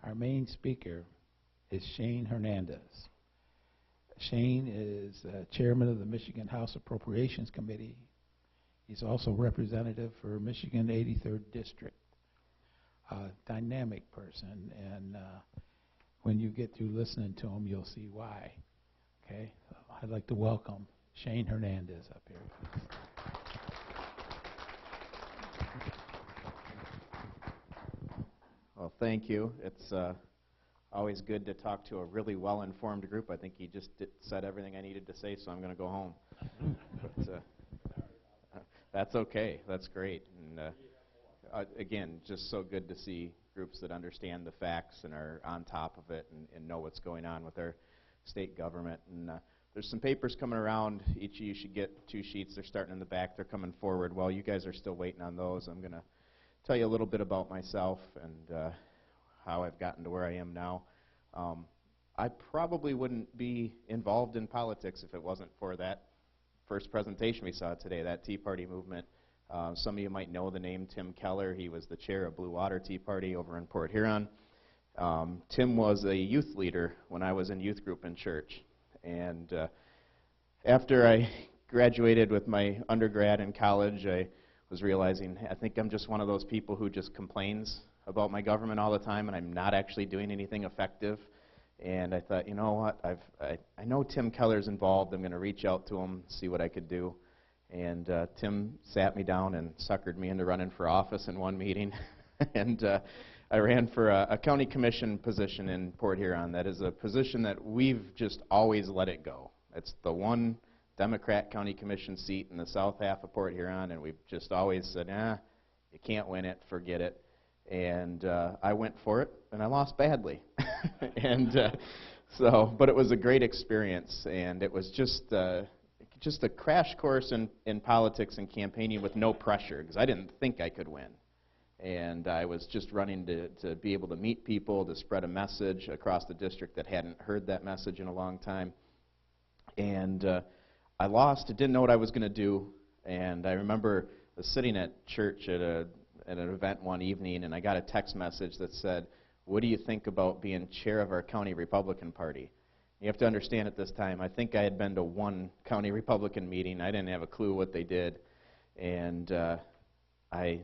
Our main speaker is Shane Hernandez. Shane is chairman of the Michigan House Appropriations Committee. He's also representative for Michigan 83rd District. Dynamic person, and when you get through listening to him, you'll see why. Okay, so I'd like to welcome Shane Hernandez up here. Well, thank you. It's always good to talk to a really well-informed group. I think he just said everything I needed to say, so I'm going to go home. But that's okay. That's great. And again, just so good to see groups that understand the facts and are on top of it and know what's going on with our state government. And there's some papers coming around. Each of you should get 2 sheets. They're starting in the back. They're coming forward. While you guys are still waiting on those, I'm going to tell you a little bit about myself and how I've gotten to where I am now. I probably wouldn't be involved in politics if it wasn't for that first presentation we saw today, that Tea Party movement. Some of you might know the name Tim Keller. He was the chair of Blue Water Tea Party over in Port Huron. Tim was a youth leader when I was in youth group in church. And after I graduated with my undergrad in college, I was realizing I think I'm just one of those people who just complains about my government all the time, and I'm not actually doing anything effective. And I thought, you know what, I know Tim Keller's involved. I'm going to reach out to him, see what I could do. And Tim sat me down and suckered me into running for office in one meeting. And I ran for a county commission position in Port Huron. That is a position that we've just always let it go. It's the one Democrat county commission seat in the south half of Port Huron, and we've just always said, you can't win it, forget it. And I went for it, and I lost badly. But it was a great experience, and it was just a crash course in politics and campaigning with no pressure, because I didn't think I could win. And I was just running to be able to meet people, to spread a message across the district that hadn't heard that message in a long time. And I lost, didn't know what I was going to do, and I remember I was sitting at church at an event one evening, and I got a text message that said, "What do you think about being chair of our county Republican Party?" You have to understand at this time, I think I had been to one county Republican meeting. I didn't have a clue what they did. And I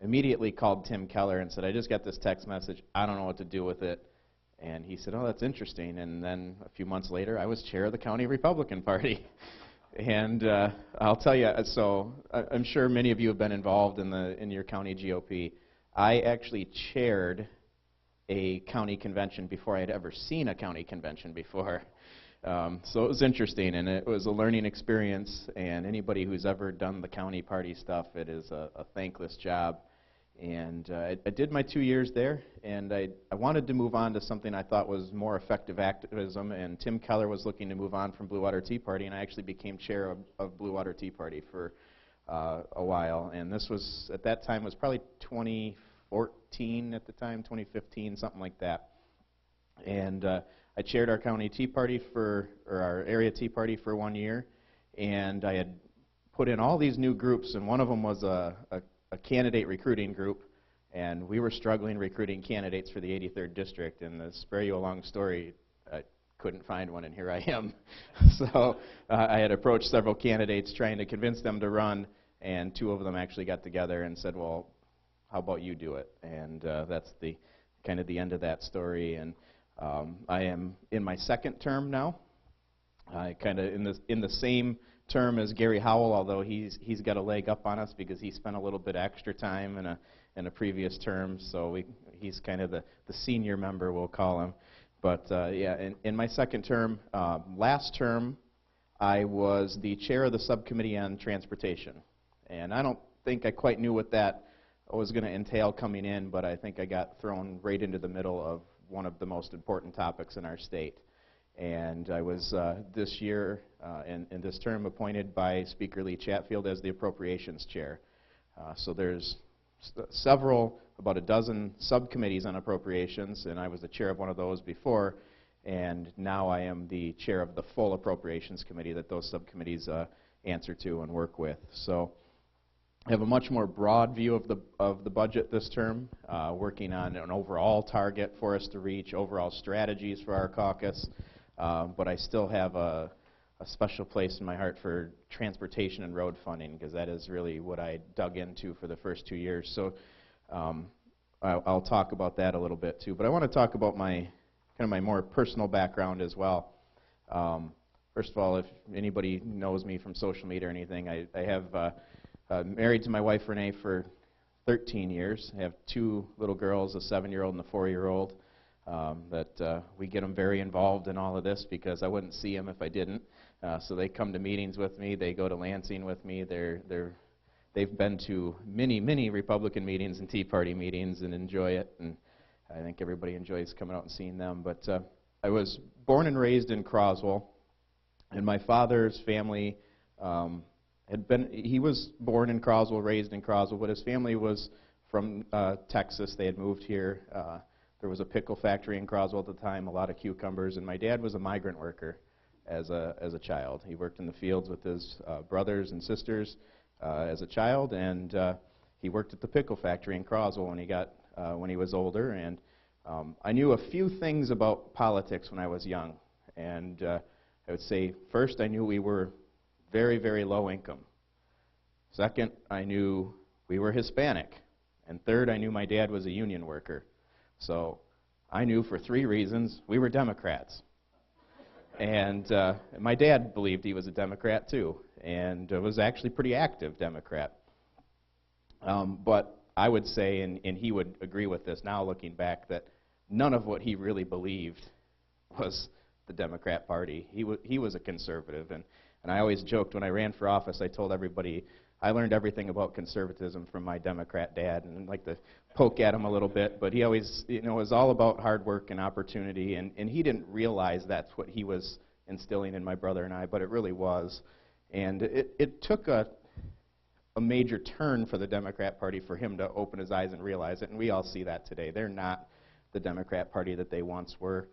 immediately called Tim Keller and said, "I just got this text message. I don't know what to do with it." And he said, "Oh, that's interesting." And then a few months later, I was chair of the county Republican Party. And I'll tell you, so I'm sure many of you have been involved in your county GOP. I actually chaired a county convention before I had ever seen a county convention before. So it was interesting, and it was a learning experience, and anybody who's ever done the county party stuff, it is a thankless job. And I did my 2 years there, and I wanted to move on to something I thought was more effective activism, and Tim Keller was looking to move on from Blue Water Tea Party, and I actually became chair of Blue Water Tea Party for a while. And this was, at that time, was probably 2014 at the time, 2015, something like that. And I chaired our county tea party or our area tea party for 1 year, and I had put in all these new groups, and one of them was a candidate recruiting group, and we were struggling recruiting candidates for the 83rd District, and to spare you a long story, I couldn't find one, and here I am. So I had approached several candidates trying to convince them to run, and 2 of them actually got together and said, "Well, how about you do it?" And that's the kind of the end of that story. And I am in my 2nd term now. I kind of in the same term as Gary Howell, although he's got a leg up on us because he spent a little bit extra time in a previous term. So he's kind of the senior member, we'll call him. But yeah, in my 2nd term, last term, I was the chair of the subcommittee on transportation, and I don't think I quite knew what that was going to entail coming in, but I think I got thrown right into the middle of one of the most important topics in our state. And I was this year, in this term, appointed by Speaker Lee Chatfield as the Appropriations Chair. So there's about a dozen subcommittees on appropriations, and I was the chair of one of those before, and now I am the chair of the full Appropriations Committee that those subcommittees answer to and work with. So I have a much more broad view of the budget this term, working on an overall target for us to reach, overall strategies for our caucus, but I still have a special place in my heart for transportation and road funding, because that is really what I dug into for the first 2 years. So I'll talk about that a little bit too. But I want to talk about my more personal background as well. First of all, if anybody knows me from social media or anything, I have married to my wife Renee for 13 years. I have 2 little girls, a 7-year-old and a 4-year-old. That we get them very involved in all of this because I wouldn't see them if I didn't. So they come to meetings with me. They go to Lansing with me. They've been to many Republican meetings and Tea Party meetings and enjoy it. And I think everybody enjoys coming out and seeing them. But I was born and raised in Croswell, and my father's family he was born in Croswell, raised in Croswell, but his family was from Texas. They had moved here. There was a pickle factory in Croswell at the time, a lot of cucumbers, and my dad was a migrant worker as a child. He worked in the fields with his brothers and sisters as a child, and he worked at the pickle factory in Croswell when he was older. And I knew a few things about politics when I was young, and I would say first I knew we were very low income. Second, I knew we were Hispanic. And third, I knew my dad was a union worker. So I knew for 3 reasons we were Democrats. And my dad believed he was a Democrat too, and was actually pretty active Democrat. But I would say, and he would agree with this now looking back, that none of what he really believed was the Democrat Party. He was a conservative. And I always joked when I ran for office, I told everybody I learned everything about conservatism from my Democrat dad, and I'd like to poke at him a little bit, but he always, it was all about hard work and opportunity, and he didn't realize that's what he was instilling in my brother and I, but it really was. And it took a major turn for the Democrat Party for him to open his eyes and realize it, and we all see that today. They're not the Democrat Party that they once were,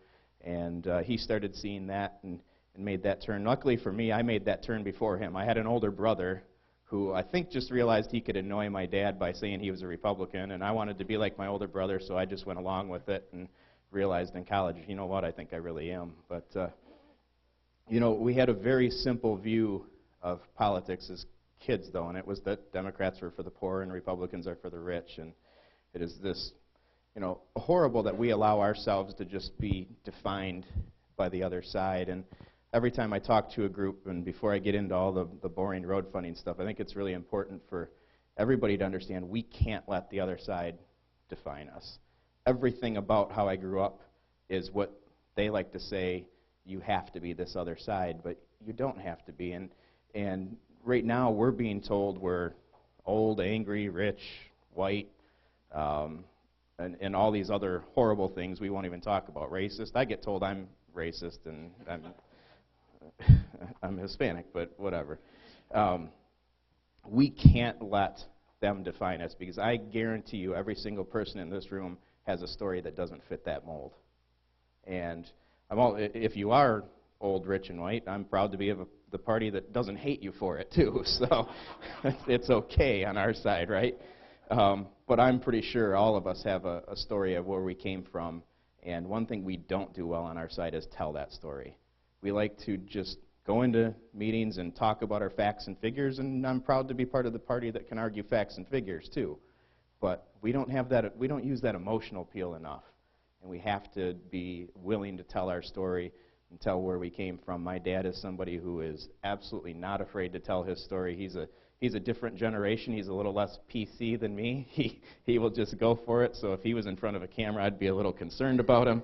and he started seeing that and made that turn. Luckily for me, I made that turn before him. I had an older brother who I think just realized he could annoy my dad by saying he was a Republican, and I wanted to be like my older brother, so I just went along with it and realized in college, you know what, I think I really am. But, we had a very simple view of politics as kids, though, and it was that Democrats were for the poor and Republicans are for the rich, and it is this, horrible that we allow ourselves to just be defined by the other side. And every time I talk to a group, and before I get into all the boring road funding stuff, I think it's really important for everybody to understand we can't let the other side define us. Everything about how I grew up is what they like to say, you have to be this other side, but you don't have to be. And right now we're being told we're old, angry, rich, white, and all these other horrible things we won't even talk about. Racist. I get told I'm racist, and I'm Hispanic, but whatever. We can't let them define us, because I guarantee you every single person in this room has a story that doesn't fit that mold. And if you are old, rich, and white, I'm proud to be of the party that doesn't hate you for it, too. So it's okay on our side, right? But I'm pretty sure all of us have a story of where we came from. And one thing we don't do well on our side is tell that story. We like to just go into meetings and talk about our facts and figures, and I'm proud to be part of the party that can argue facts and figures, too. But we don't use that emotional appeal enough. And we have to be willing to tell our story and tell where we came from. My dad is somebody who is absolutely not afraid to tell his story. He's a different generation. He's a little less PC than me. He will just go for it. So if he was in front of a camera, I'd be a little concerned about him.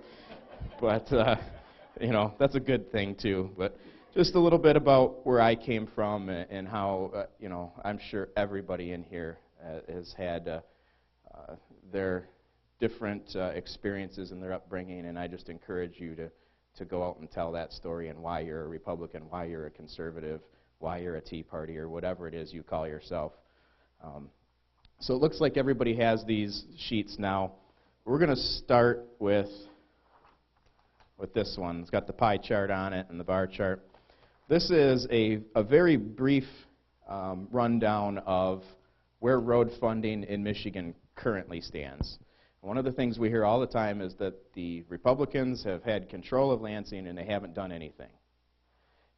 But that's a good thing too. But just a little bit about where I came from and how I'm sure everybody in here has had their different experiences in their upbringing, and I just encourage you to go out and tell that story and why you're a Republican, why you're a conservative, why you're a Tea Party, or whatever it is you call yourself. So it looks like everybody has these sheets now. We're going to start with this one. It's got the pie chart on it and the bar chart. This is a very brief rundown of where road funding in Michigan currently stands. One of the things we hear all the time is that the Republicans have had control of Lansing and they haven't done anything.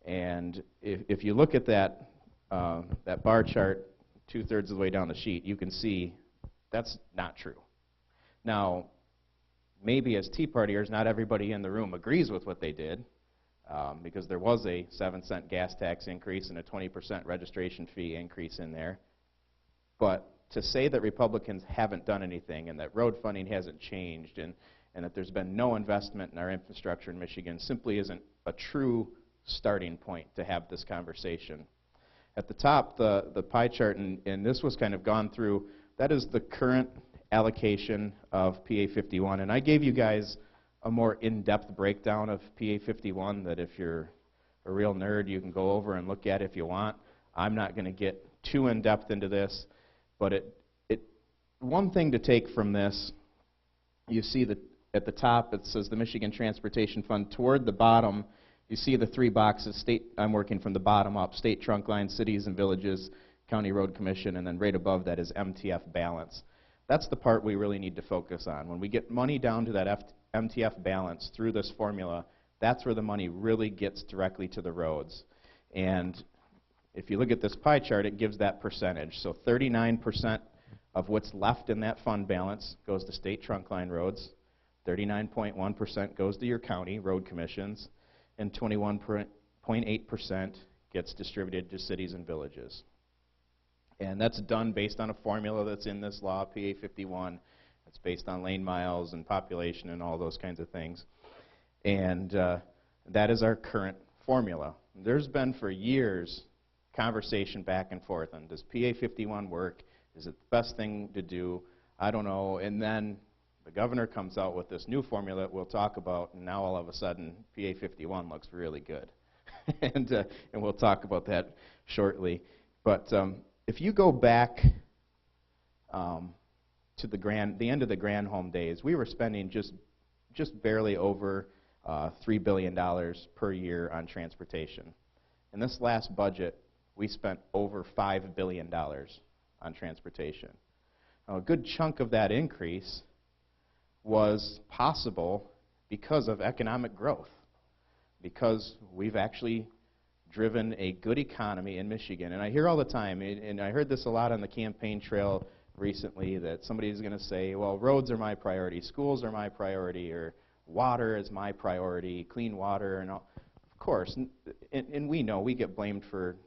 And if you look at that, that bar chart 2/3 of the way down the sheet, you can see that's not true. Now, maybe as Tea Partiers, not everybody in the room agrees with what they did, because there was a 7-cent gas tax increase and a 20% registration fee increase in there. But to say that Republicans haven't done anything and that road funding hasn't changed and that there's been no investment in our infrastructure in Michigan simply isn't a true starting point to have this conversation. At the top, the pie chart, and this was kind of gone through, that is the current allocation of PA 51. And I gave you guys a more in-depth breakdown of PA 51 that if you're a real nerd, you can go over and look at if you want. I'm not going to get too in-depth into this, but one thing to take from this, you see that at the top it says the Michigan Transportation Fund. Toward the bottom, you see the 3 boxes. I'm working from the bottom up: state trunk line, cities and villages, county road commission, and then right above that is MTF balance. That's the part we really need to focus on. When we get money down to that MTF balance through this formula, that's where the money really gets directly to the roads. And if you look at this pie chart, it gives that percentage. So 39% of what's left in that fund balance goes to state trunk line roads, 39.1% goes to your county road commissions, and 21.8% gets distributed to cities and villages. And that's done based on a formula that's in this law, PA 51. It's based on lane miles and population and all those kinds of things. And that is our current formula. There's been for years conversation back and forth on, does PA 51 work? Is it the best thing to do? I don't know. And then the governor comes out with this new formula that we'll talk about, and now all of a sudden PA 51 looks really good. and we'll talk about that shortly. But if you go back to the end of the Granholm days, we were spending just barely over $3 billion per year on transportation. In this last budget, we spent over $5 billion on transportation. Now, a good chunk of that increase was possible because of economic growth, because we've actually driven a good economy in Michigan. And I hear all the time, and I heard this a lot on the campaign trail recently, that somebody's going to say, well, roads are my priority, schools are my priority, or water is my priority, clean water, and all. Of course, and we know, we get blamed for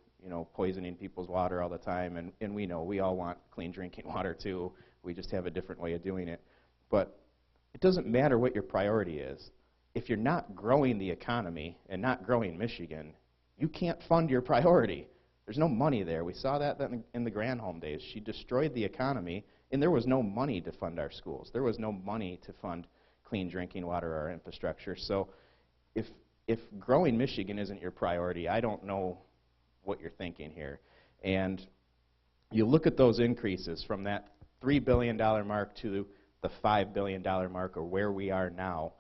poisoning people's water all the time, and we know we all want clean drinking water too. We just have a different way of doing it. But it doesn't matter what your priority is. If you're not growing the economy and not growing Michigan, you can't fund your priority. There's no money there. We saw that in the Granholm days. She destroyed the economy, and there was no money to fund our schools. There was no money to fund clean drinking water or our infrastructure. So if growing Michigan isn't your priority, I don't know what you're thinking here. And you look at those increases from that $3 billion mark to the $5 billion mark, or where we are now,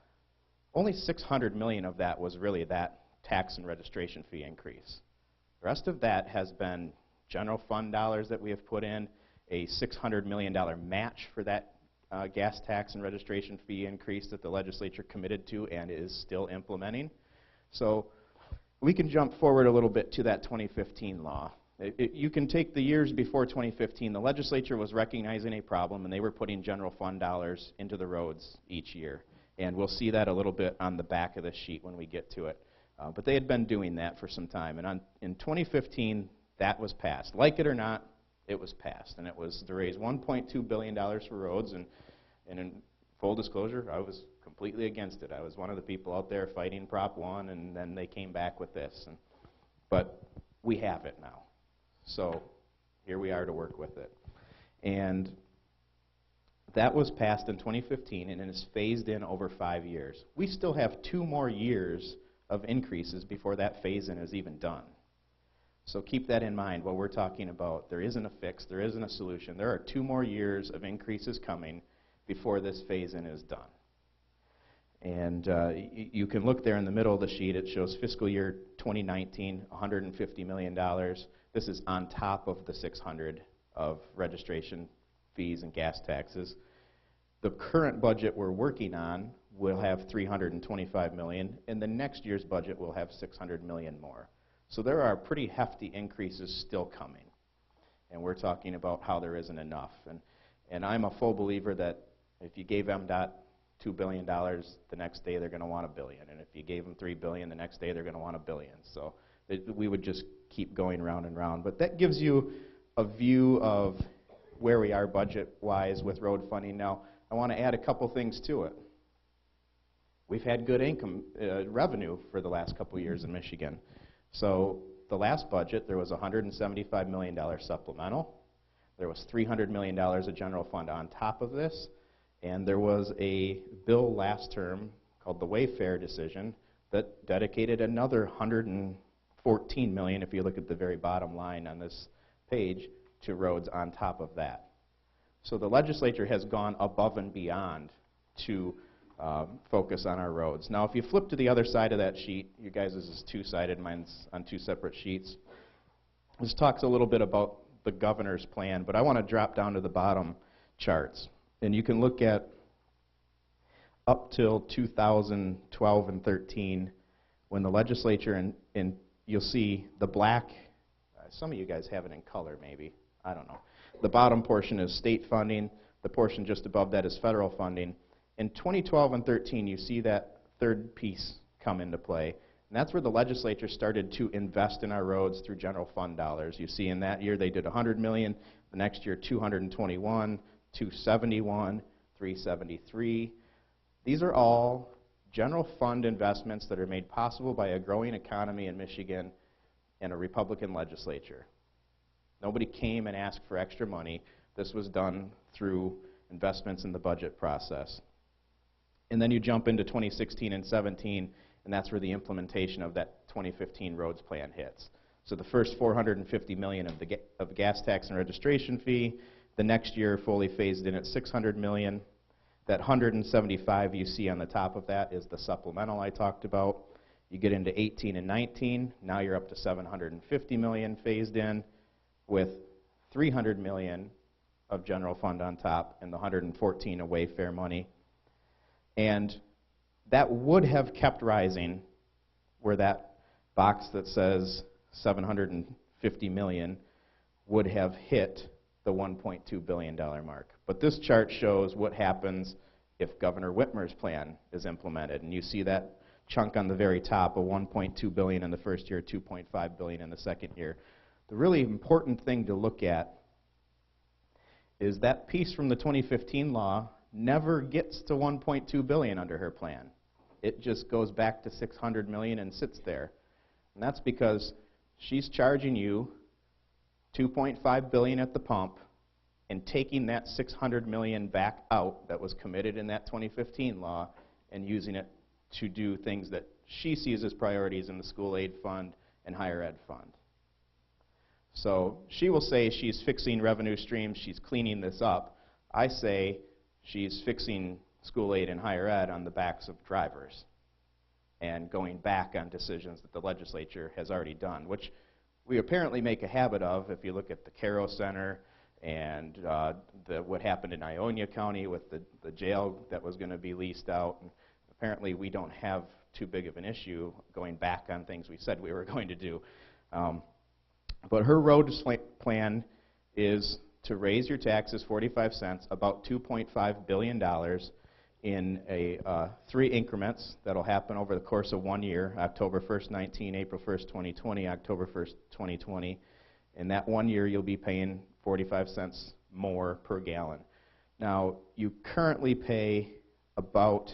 only $600 million of that was really that tax and registration fee increase. The rest of that has been general fund dollars that we have put in, a $600 million match for that gas tax and registration fee increase that the legislature committed to and is still implementing. So we can jump forward a little bit to that 2015 law. You can take the years before 2015. The legislature was recognizing a problem, and they were putting general fund dollars into the roads each year. And we'll see that a little bit on the back of the sheet when we get to it. But they had been doing that for some time. And in 2015, that was passed. Like it or not, it was passed. And it was to raise $1.2 billion for roads. And in full disclosure, I was completely against it. I was one of the people out there fighting Prop 1, and then they came back with this. But we have it now. So here we are to work with it. And that was passed in 2015, and it is phased in over 5 years. We still have 2 more years of increases before that phase-in is even done. So keep that in mind while we're talking about there isn't a fix, there isn't a solution. There are 2 more years of increases coming before this phase-in is done. And you can look there in the middle of the sheet. It shows fiscal year 2019, $150 million. This is on top of the 600 of registration fees and gas taxes. The current budget we're working on will have $325 million, and the next year's budget will have $600 million more. So there are pretty hefty increases still coming. And we're talking about how there isn't enough. And I'm a full believer that if you gave MDOT $2 billion, the next day they're going to want $1 billion. And if you gave them $3 billion, the next day they're going to want $1 billion. So we would just keep going round and round. But that gives you a view of where we are budget-wise with road funding. Now, I want to add a couple things to it. We've had good income revenue for the last couple years in Michigan. So the last budget, there was a $175 million supplemental. There was $300 million of general fund on top of this. And there was a bill last term called the Wayfair decision that dedicated another $114 million, if you look at the very bottom line on this page, to roads on top of that. So the legislature has gone above and beyond to focus on our roads. Now, if you flip to the other side of that sheet, you guys' is two-sided, mine's on two separate sheets. This talks a little bit about the governor's plan, but I want to drop down to the bottom charts. And you can look at up till 2012 and 13, when the legislature, and you'll see the black, some of you guys have it in color maybe, I don't know. The bottom portion is state funding, the portion just above that is federal funding. In 2012 and 13, you see that third piece come into play. And that's where the legislature started to invest in our roads through general fund dollars. You see in that year they did $100 million, the next year 221, 271, 373. These are all general fund investments that are made possible by a growing economy in Michigan and a Republican legislature. Nobody came and asked for extra money. This was done through investments in the budget process. And then you jump into 2016 and 17, and that's where the implementation of that 2015 roads plan hits. So the first $450 million of gas tax and registration fee, the next year fully phased in at $600 million. That $175 you see on the top of that is the supplemental I talked about. You get into 18 and 19, now you're up to $750 million phased in, with $300 million of general fund on top and the $114 of Wayfair money. And that would have kept rising where that box that says $750 million would have hit the $1.2 billion mark. But this chart shows what happens if Governor Whitmer's plan is implemented. And you see that chunk on the very top of $1.2 billion in the first year, $2.5 billion in the second year. The really important thing to look at is that piece from the 2015 law never gets to $1.2 billion under her plan. It just goes back to $600 million and sits there. And that's because she's charging you $2.5 billion at the pump and taking that $600 million back out that was committed in that 2015 law and using it to do things that she sees as priorities in the school aid fund and higher ed fund. So she will say she's fixing revenue streams, she's cleaning this up. I say she's fixing school aid and higher ed on the backs of drivers and going back on decisions that the legislature has already done, which we apparently make a habit of. If you look at the Caro Center and what happened in Ionia County with the jail that was going to be leased out, and apparently we don't have too big of an issue going back on things we said we were going to do. But her road plan is to raise your taxes 45 cents, about $2.5 billion in 3 increments that'll happen over the course of 1 year, October 1st, 19, April 1st, 2020, October 1st, 2020. In that 1 year, you'll be paying 45 cents more per gallon. Now, you currently pay about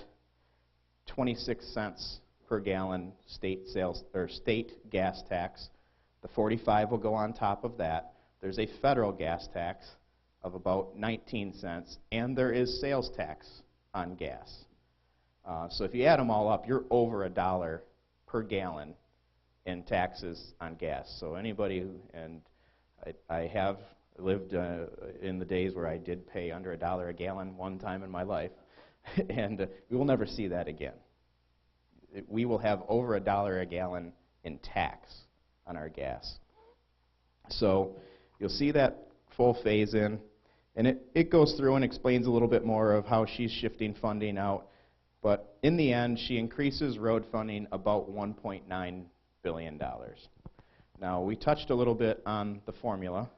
26 cents per gallon state sales or state gas tax. The 45 will go on top of that. There's a federal gas tax of about 19 cents, and there is sales tax on gas. So if you add them all up, you're over $1 per gallon in taxes on gas. So anybody who, and I have lived in the days where I did pay under $1 a gallon one time in my life, and we will never see that again. We will have over $1 a gallon in tax on our gas. So you'll see that full phase-in. And it goes through and explains a little bit more of how she's shifting funding out. But in the end, she increases road funding about $1.9 billion. Now, we touched a little bit on the formula.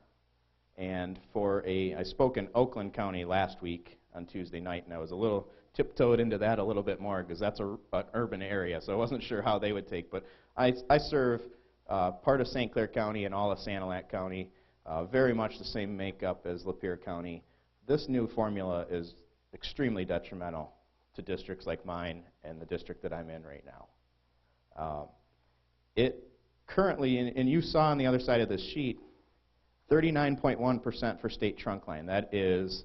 And I spoke in Oakland County last week on Tuesday night, and I was a little tiptoed into that a little bit more because that's an urban area, so I wasn't sure how they would take. But I serve part of St. Clair County and all of Sanilac County, very much the same makeup as Lapeer County. This new formula is extremely detrimental to districts like mine and the district that I'm in right now. It currently, and you saw on the other side of this sheet, 39.1% for state trunk line. That is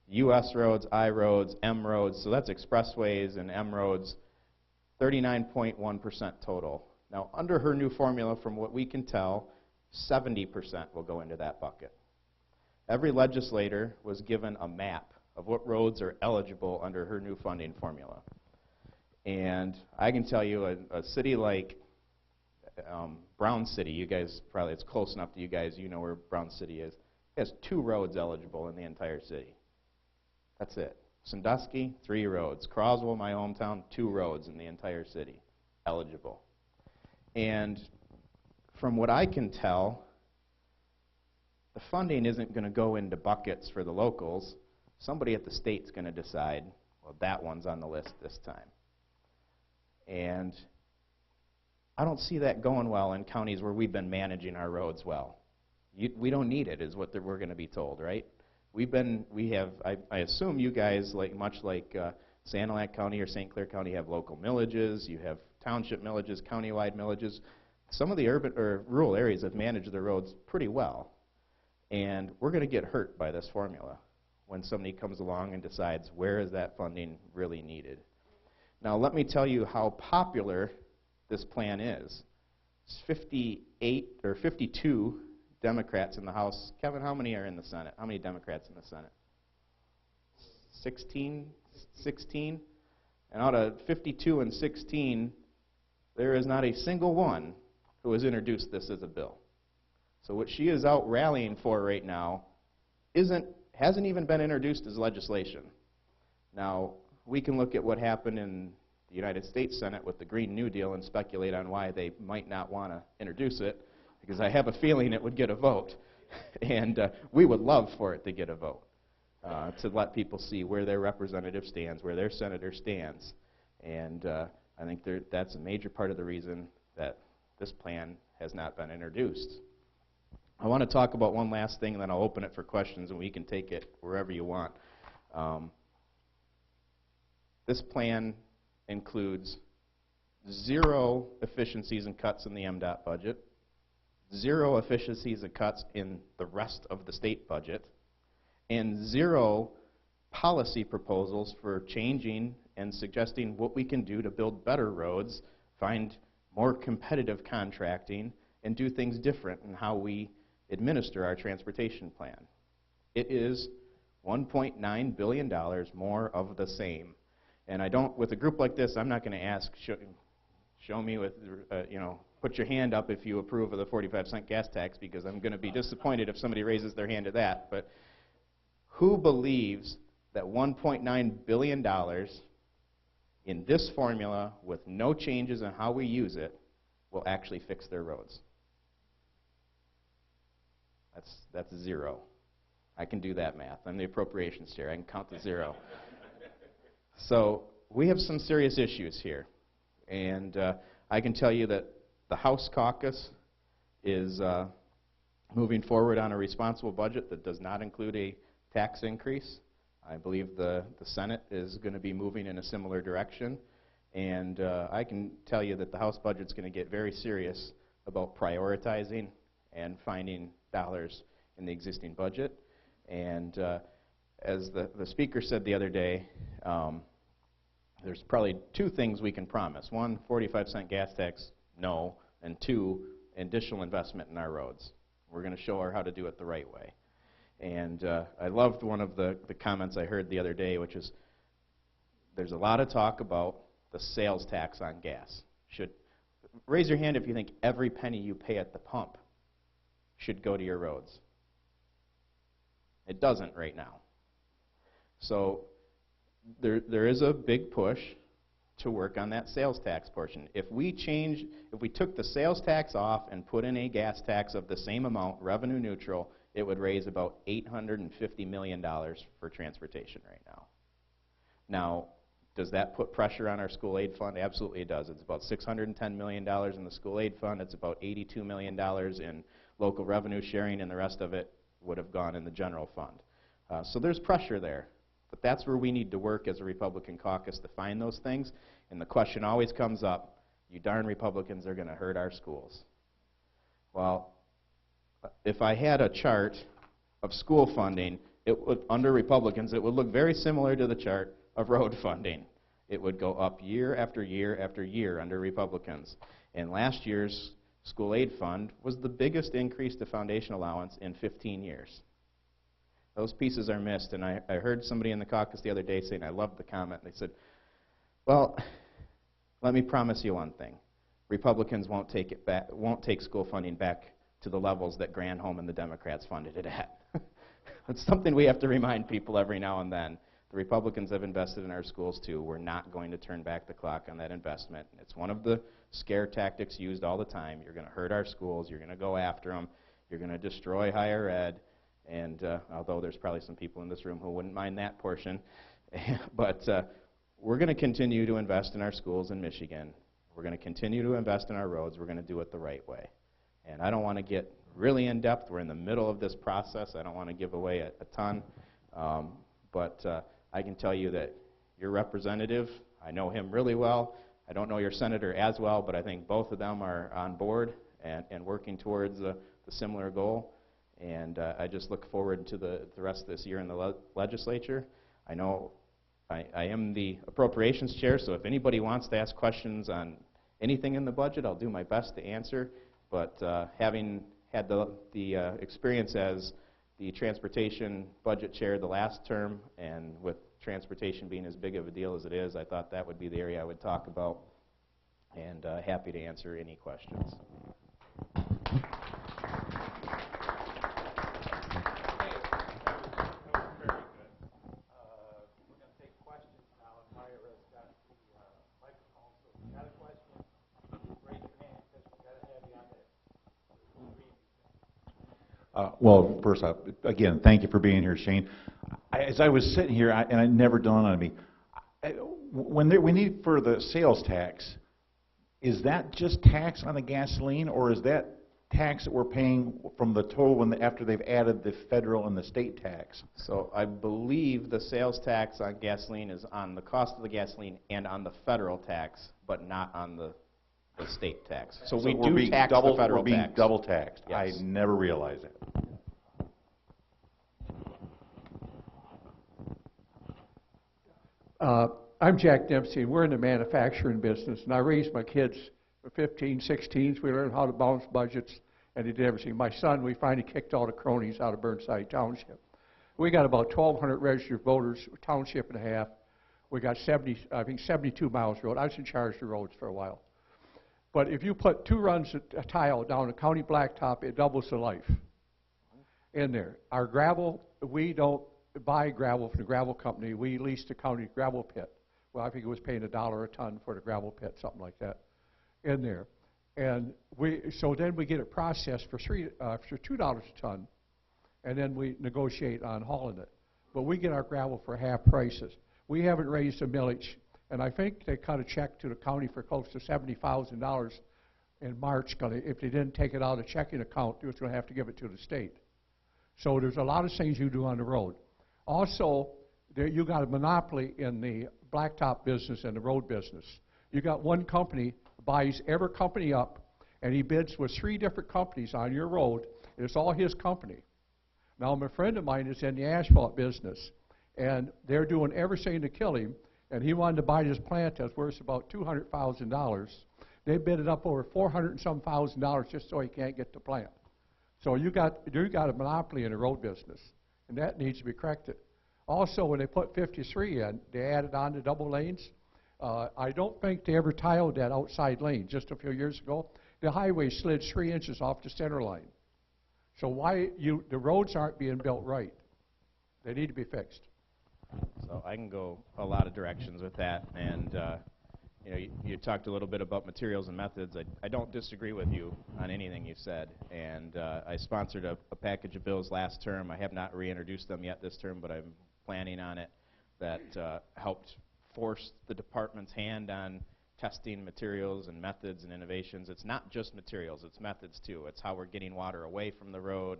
U.S. roads, I roads, M roads, so that's expressways and M roads, 39.1% total. Now, under her new formula, from what we can tell, 70% will go into that bucket. Every legislator was given a map of what roads are eligible under her new funding formula. And I can tell you a city like Brown City, you guys probably, it's close enough to you guys, you know where Brown City is, it has 2 roads eligible in the entire city. That's it. Sandusky, 3 roads. Croswell, my hometown, 2 roads in the entire city eligible. And from what I can tell, the funding isn't going to go into buckets for the locals. Somebody at the state's going to decide, well, that one's on the list this time. And I don't see that going well in counties where we've been managing our roads well. We don't need it, is what we're going to be told, right? I assume you guys, much like Sanilac County or St. Clair County, have local millages, you have township millages, countywide millages. Some of the urban or rural areas have managed their roads pretty well. And we're going to get hurt by this formula when somebody comes along and decides where is that funding really needed. Now, let me tell you how popular this plan is. It's 58 or 52 Democrats in the House. Kevin, how many are in the Senate? How many Democrats in the Senate? 16? 16? And out of 52 and 16, there is not a single one who has introduced this as a bill. So what she is out rallying for right now hasn't even been introduced as legislation. Now, we can look at what happened in the United States Senate with the Green New Deal and speculate on why they might not want to introduce it, because I have a feeling it would get a vote. And we would love for it to get a vote, to let people see where their representative stands, where their senator stands. And I think that's a major part of the reason that this plan has not been introduced. I want to talk about one last thing, and then I'll open it for questions, and we can take it wherever you want. This plan includes 0 efficiencies and cuts in the MDOT budget, 0 efficiencies and cuts in the rest of the state budget, and 0 policy proposals for changing and suggesting what we can do to build better roads, find more competitive contracting, and do things different in how we administer our transportation plan. It is $1.9 billion more of the same. And with a group like this, I'm not going to ask, show me with, put your hand up if you approve of the 45-cent gas tax, because I'm going to be disappointed if somebody raises their hand to that. But who believes that $1.9 billion in this formula, with no changes in how we use it, will actually fix their roads? That's 0. I can do that math. I'm the appropriations chair. I can count to 0. So we have some serious issues here. And I can tell you that the House caucus is moving forward on a responsible budget that does not include a tax increase. I believe the Senate is going to be moving in a similar direction. And I can tell you that the House budget is going to get very serious about prioritizing and finding dollars in the existing budget. And as the speaker said the other day, there's probably 2 things we can promise. 1, 45-cent gas tax, no. And 2, additional investment in our roads. We're going to show her how to do it the right way. And I loved one of the comments I heard the other day, which is there's a lot of talk about the sales tax on gas. Raise your hand if you think every penny you pay at the pump should go to your roads. It doesn't right now. So there is a big push to work on that sales tax portion. If we took the sales tax off and put in a gas tax of the same amount, revenue neutral, it would raise about $850 million for transportation right now. Now, does that put pressure on our school aid fund? Absolutely it does. It's about $610 million in the school aid fund. It's about $82 million in local revenue sharing, and the rest of it would have gone in the general fund. So there's pressure there. But that's where we need to work as a Republican caucus to find those things. And the question always comes up, you darn Republicans are going to hurt our schools. Well, if I had a chart of school funding, under Republicans, it would look very similar to the chart of road funding. It would go up year after year after year under Republicans. And last year's school aid fund was the biggest increase to foundation allowance in 15 years. Those pieces are missed, and I heard somebody in the caucus the other day saying, I loved the comment, they said, well, let me promise you one thing. Republicans won't take school funding back to the levels that Granholm and the Democrats funded it at. It's something we have to remind people every now and then. The Republicans have invested in our schools too. We're not going to turn back the clock on that investment. It's one of the scare tactics used all the time. You're going to hurt our schools. You're going to go after them. You're going to destroy higher ed. And although there's probably some people in this room who wouldn't mind that portion, but we're going to continue to invest in our schools in Michigan. We're going to continue to invest in our roads. We're going to do it the right way. And I don't want to get really in depth. We're in the middle of this process. I don't want to give away a ton. But I can tell you that your representative, I know him really well. I don't know your senator as well, but I think both of them are on board and working towards the similar goal. And I just look forward to the rest of this year in the legislature. I know I am the appropriations chair, so if anybody wants to ask questions on anything in the budget, I'll do my best to answer. But having had the experience as the transportation budget chair the last term, and with transportation being as big of a deal as it is, I thought that would be the area I would talk about, and happy to answer any questions. Well, first off, again, thank you for being here, Shane. As I was sitting here, and it never dawned on me, we need for the sales tax, is that just tax on the gasoline, or is that tax that we're paying from the total after they've added the federal and the state tax? So I believe the sales tax on gasoline is on the cost of the gasoline and on the federal tax, but not on the state tax. So we do tax the federal tax. We're being double taxed. Yes. I never realized that. I'm Jack Dempsey, and we're in the manufacturing business, and I raised my kids for 15, 16s. We learned how to balance budgets, and they did everything. My son, we finally kicked all the cronies out of Burnside Township. We got about 1,200 registered voters, a township and a half. We got 72 miles of road. I was in charge of the roads for a while. But if you put 2 runs of tile down a county blacktop, it doubles the life in there. Our gravel, we don't buy gravel from the gravel company. We lease the county gravel pit. Well, I think it was paying $1 a ton for the gravel pit, something like that, in there. And so then we get it processed for $2 a ton, and then we negotiate on hauling it. But we get our gravel for half prices. We haven't raised a millage, and I think they cut a check to the county for close to $70,000 in March. If they didn't take it out of the checking account, they was going to have to give it to the state. So there's a lot of things you do on the road. Also, you got a monopoly in the blacktop business and the road business. You got one company buys every company up, and he bids with 3 different companies on your road, and it's all his company. Now, my friend of mine is in the asphalt business, and they're doing everything to kill him, and he wanted to buy this plant that's worth about $200,000. They bid it up over $400 and some thousand just so he can't get the plant. So you got a monopoly in the road business, and that needs to be corrected. Also, when they put 53 in, they added on to double lanes. I don't think they ever tiled that outside lane. Just a few years ago, the highway slid 3 inches off the center line. So the roads aren't being built right. They need to be fixed. So I can go a lot of directions with that, and you know, you talked a little bit about materials and methods. I don't disagree with you on anything you said, and I sponsored a package of bills last term. I have not reintroduced them yet this term, but I'm planning on it, that helped force the department's hand on testing materials and methods and innovations. It's not just materials, it's methods too. It's how we're getting water away from the road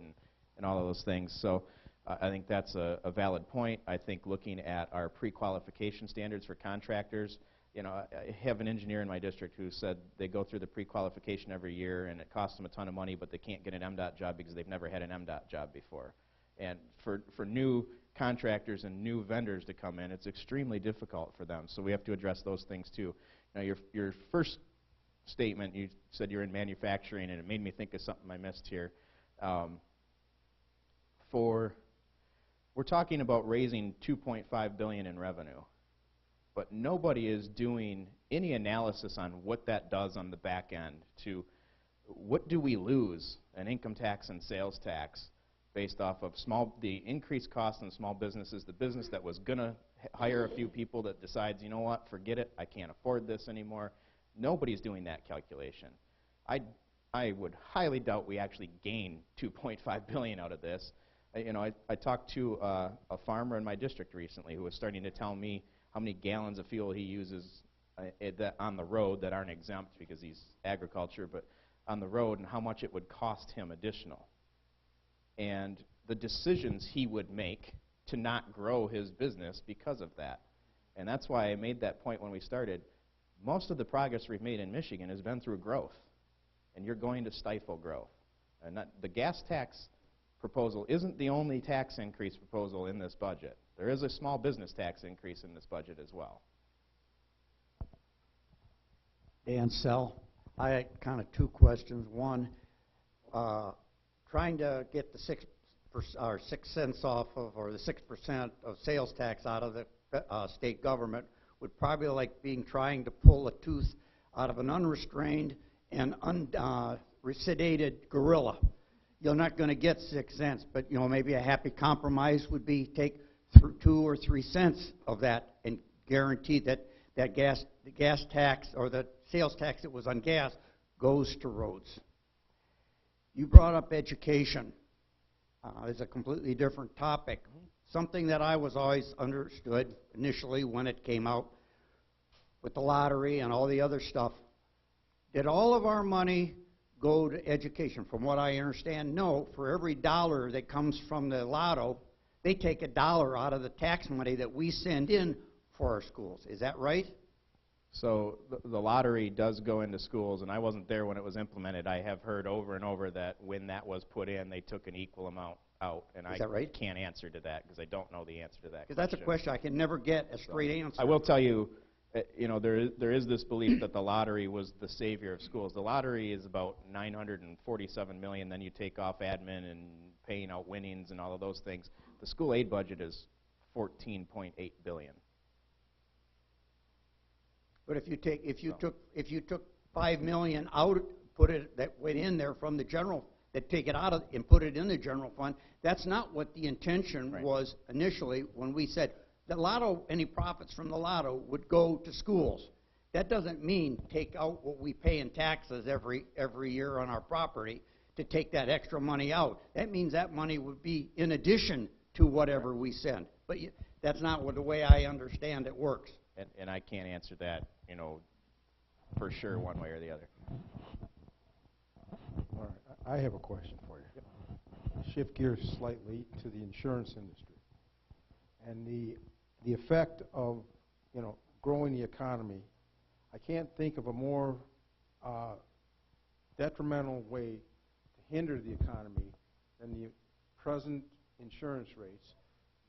and all of those things. So I think that's a valid point. I think looking at our pre-qualification standards for contractors, you know, I have an engineer in my district who said they go through the pre-qualification every year and it costs them a ton of money, but they can't get an MDOT job because they've never had an MDOT job before. And for new contractors and new vendors to come in, it's extremely difficult for them. So we have to address those things too. Now, your first statement, you said you're in manufacturing, and it made me think of something I missed here. We're talking about raising $2.5 billion in revenue, but nobody is doing any analysis on what that does on the back end to what do we lose in income tax and sales tax based off of the increased costs in small businesses, the business that was going to hire a few people that decides, you know what, forget it, I can't afford this anymore. Nobody's doing that calculation. I would highly doubt we actually gain $2.5 billion out of this. You know, I talked to a farmer in my district recently who was starting to tell me how many gallons of fuel he uses on the road that aren't exempt because he's agriculture, but on the road, and how much it would cost him additional. And the decisions he would make to not grow his business because of that. And that's why I made that point when we started. Most of the progress we've made in Michigan has been through growth, and you're going to stifle growth. And the gas tax proposal isn't the only tax increase proposal in this budget. There is a small business tax increase in this budget as well. Dan Sell. I had kind of two questions. One, trying to get the 6 cents off of, or the 6% of sales tax out of the state government would probably like trying to pull a tooth out of an unrestrained and unsedated gorilla. You're not going to get 6 cents, but you know, maybe a happy compromise would be take 2 or 3 cents of that and guarantee that the gas tax or the sales tax that was on gas goes to roads. You brought up education. It's a completely different topic. Something that I was always understood initially when it came out with the lottery and all the other stuff. Did all of our money go to education? From what I understand, no. For every dollar that comes from the lotto, they take $1 out of the tax money that we send in for our schools. Is that right? So the lottery does go into schools, and I wasn't there when it was implemented. I have heard over and over that when that was put in, they took an equal amount out. And Is that right? Can't answer to that because I don't know the answer to that. Because that's a question I can never get a straight answer. I will tell you, you know, there is this belief that the lottery was the savior of schools. The lottery is about $947 million. Then you take off admin and paying out winnings and all of those things. The school aid budget is $14.8 billion. But if you took $5 million out, put it that went in there from the general, that take it out of and put it in the general fund, that's not what the intention was initially when we said the lotto, any profits from the lotto would go to schools. That doesn't mean take out what we pay in taxes every year on our property to take that extra money out. That means that money would be in addition to whatever we send. But that's not the way I understand it works. And I can't answer that, you know, for sure one way or the other. All right, I have a question for you. Yep. Shift gears slightly to the insurance industry and the effect of, you know, growing the economy. I can't think of a more detrimental way to hinder the economy than the present insurance rates.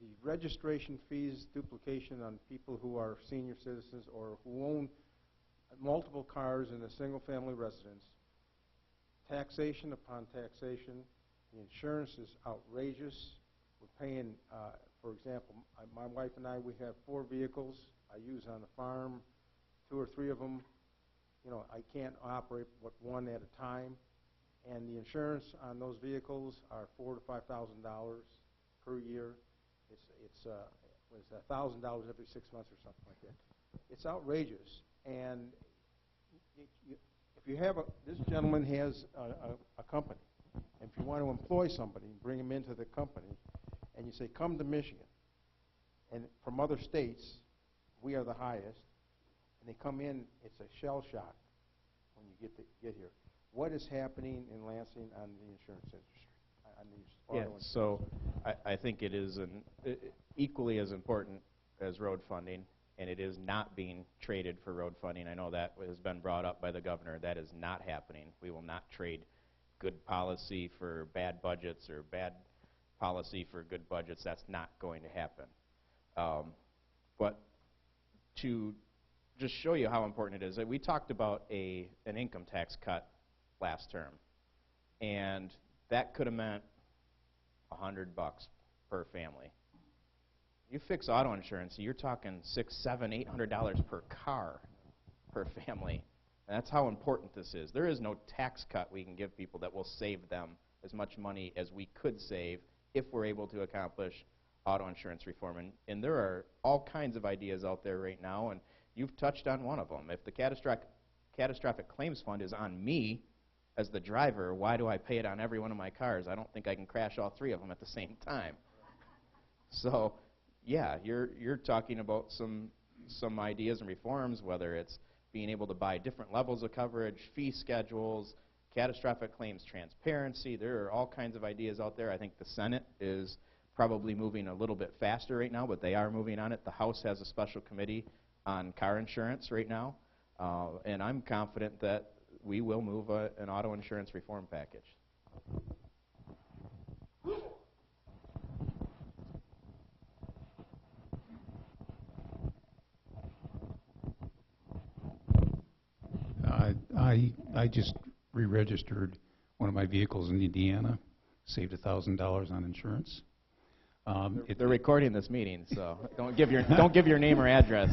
The registration fees, duplication on people who are senior citizens or who own multiple cars in a single-family residence, taxation upon taxation. The insurance is outrageous. We're paying, for example, my wife and I, we have 4 vehicles I use on the farm. 2 or 3 of them, you know, I can't operate but one at a time. And the insurance on those vehicles are $4,000 to $5,000 per year. it's was $1,000 every 6 months or something like that. It's outrageous. And if you have this gentleman has a company, and if you want to employ somebody and bring him into the company, and you say, come to Michigan, and from other states, we are the highest, and they come in, it's a shell shock when you get here. What is happening in Lansing on the insurance industry? On the auto insurance? So I think it is equally as important as road funding, and it is not being traded for road funding. I know that has been brought up by the governor. That is not happening. We will not trade good policy for bad budgets or bad policy for good budgets. That's not going to happen. But to just show you how important it is, we talked about an income tax cut last term, and that could have meant $100 per family. You fix auto insurance, you're talking $600, $700, $800 per car per family. And that's how important this is. There is no tax cut we can give people that will save them as much money as we could save if we're able to accomplish auto insurance reform. And there are all kinds of ideas out there right now, and you've touched on one of them. If the catastrophic claims fund is on me as the driver, why do I pay it on every one of my cars? I don't think I can crash all three of them at the same time. So, yeah, you're talking about some ideas and reforms, whether it's being able to buy different levels of coverage, fee schedules, catastrophic claims transparency. There are all kinds of ideas out there. I think the Senate is probably moving a little bit faster right now, but they are moving on it. The House has a special committee on car insurance right now, and I'm confident that we will move an auto insurance reform package. I just re-registered one of my vehicles in Indiana, saved $1,000 on insurance. They're recording this meeting, so don't give your name or address.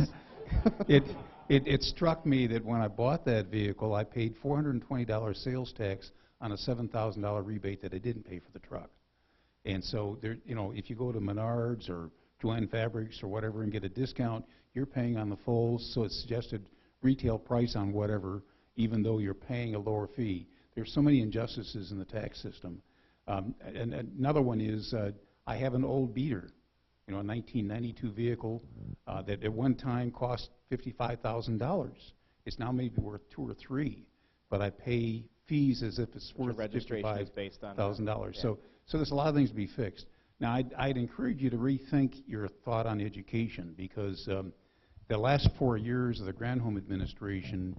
It struck me that when I bought that vehicle, I paid $420 sales tax on a $7,000 rebate that I didn't pay for the truck. And so there, if you go to Menards or Joanne Fabrics or whatever and get a discount, you're paying on the full, so it's suggested retail price on whatever, even though you're paying a lower fee. There's so many injustices in the tax system. And another one is I have an old beater, a 1992 vehicle that at one time cost $55,000. It's now maybe worth $2 or $3, but I pay fees as if it's worth $55,000. Yeah. So there's a lot of things to be fixed. Now, I'd encourage you to rethink your thought on education, because the last 4 years of the Granholm administration,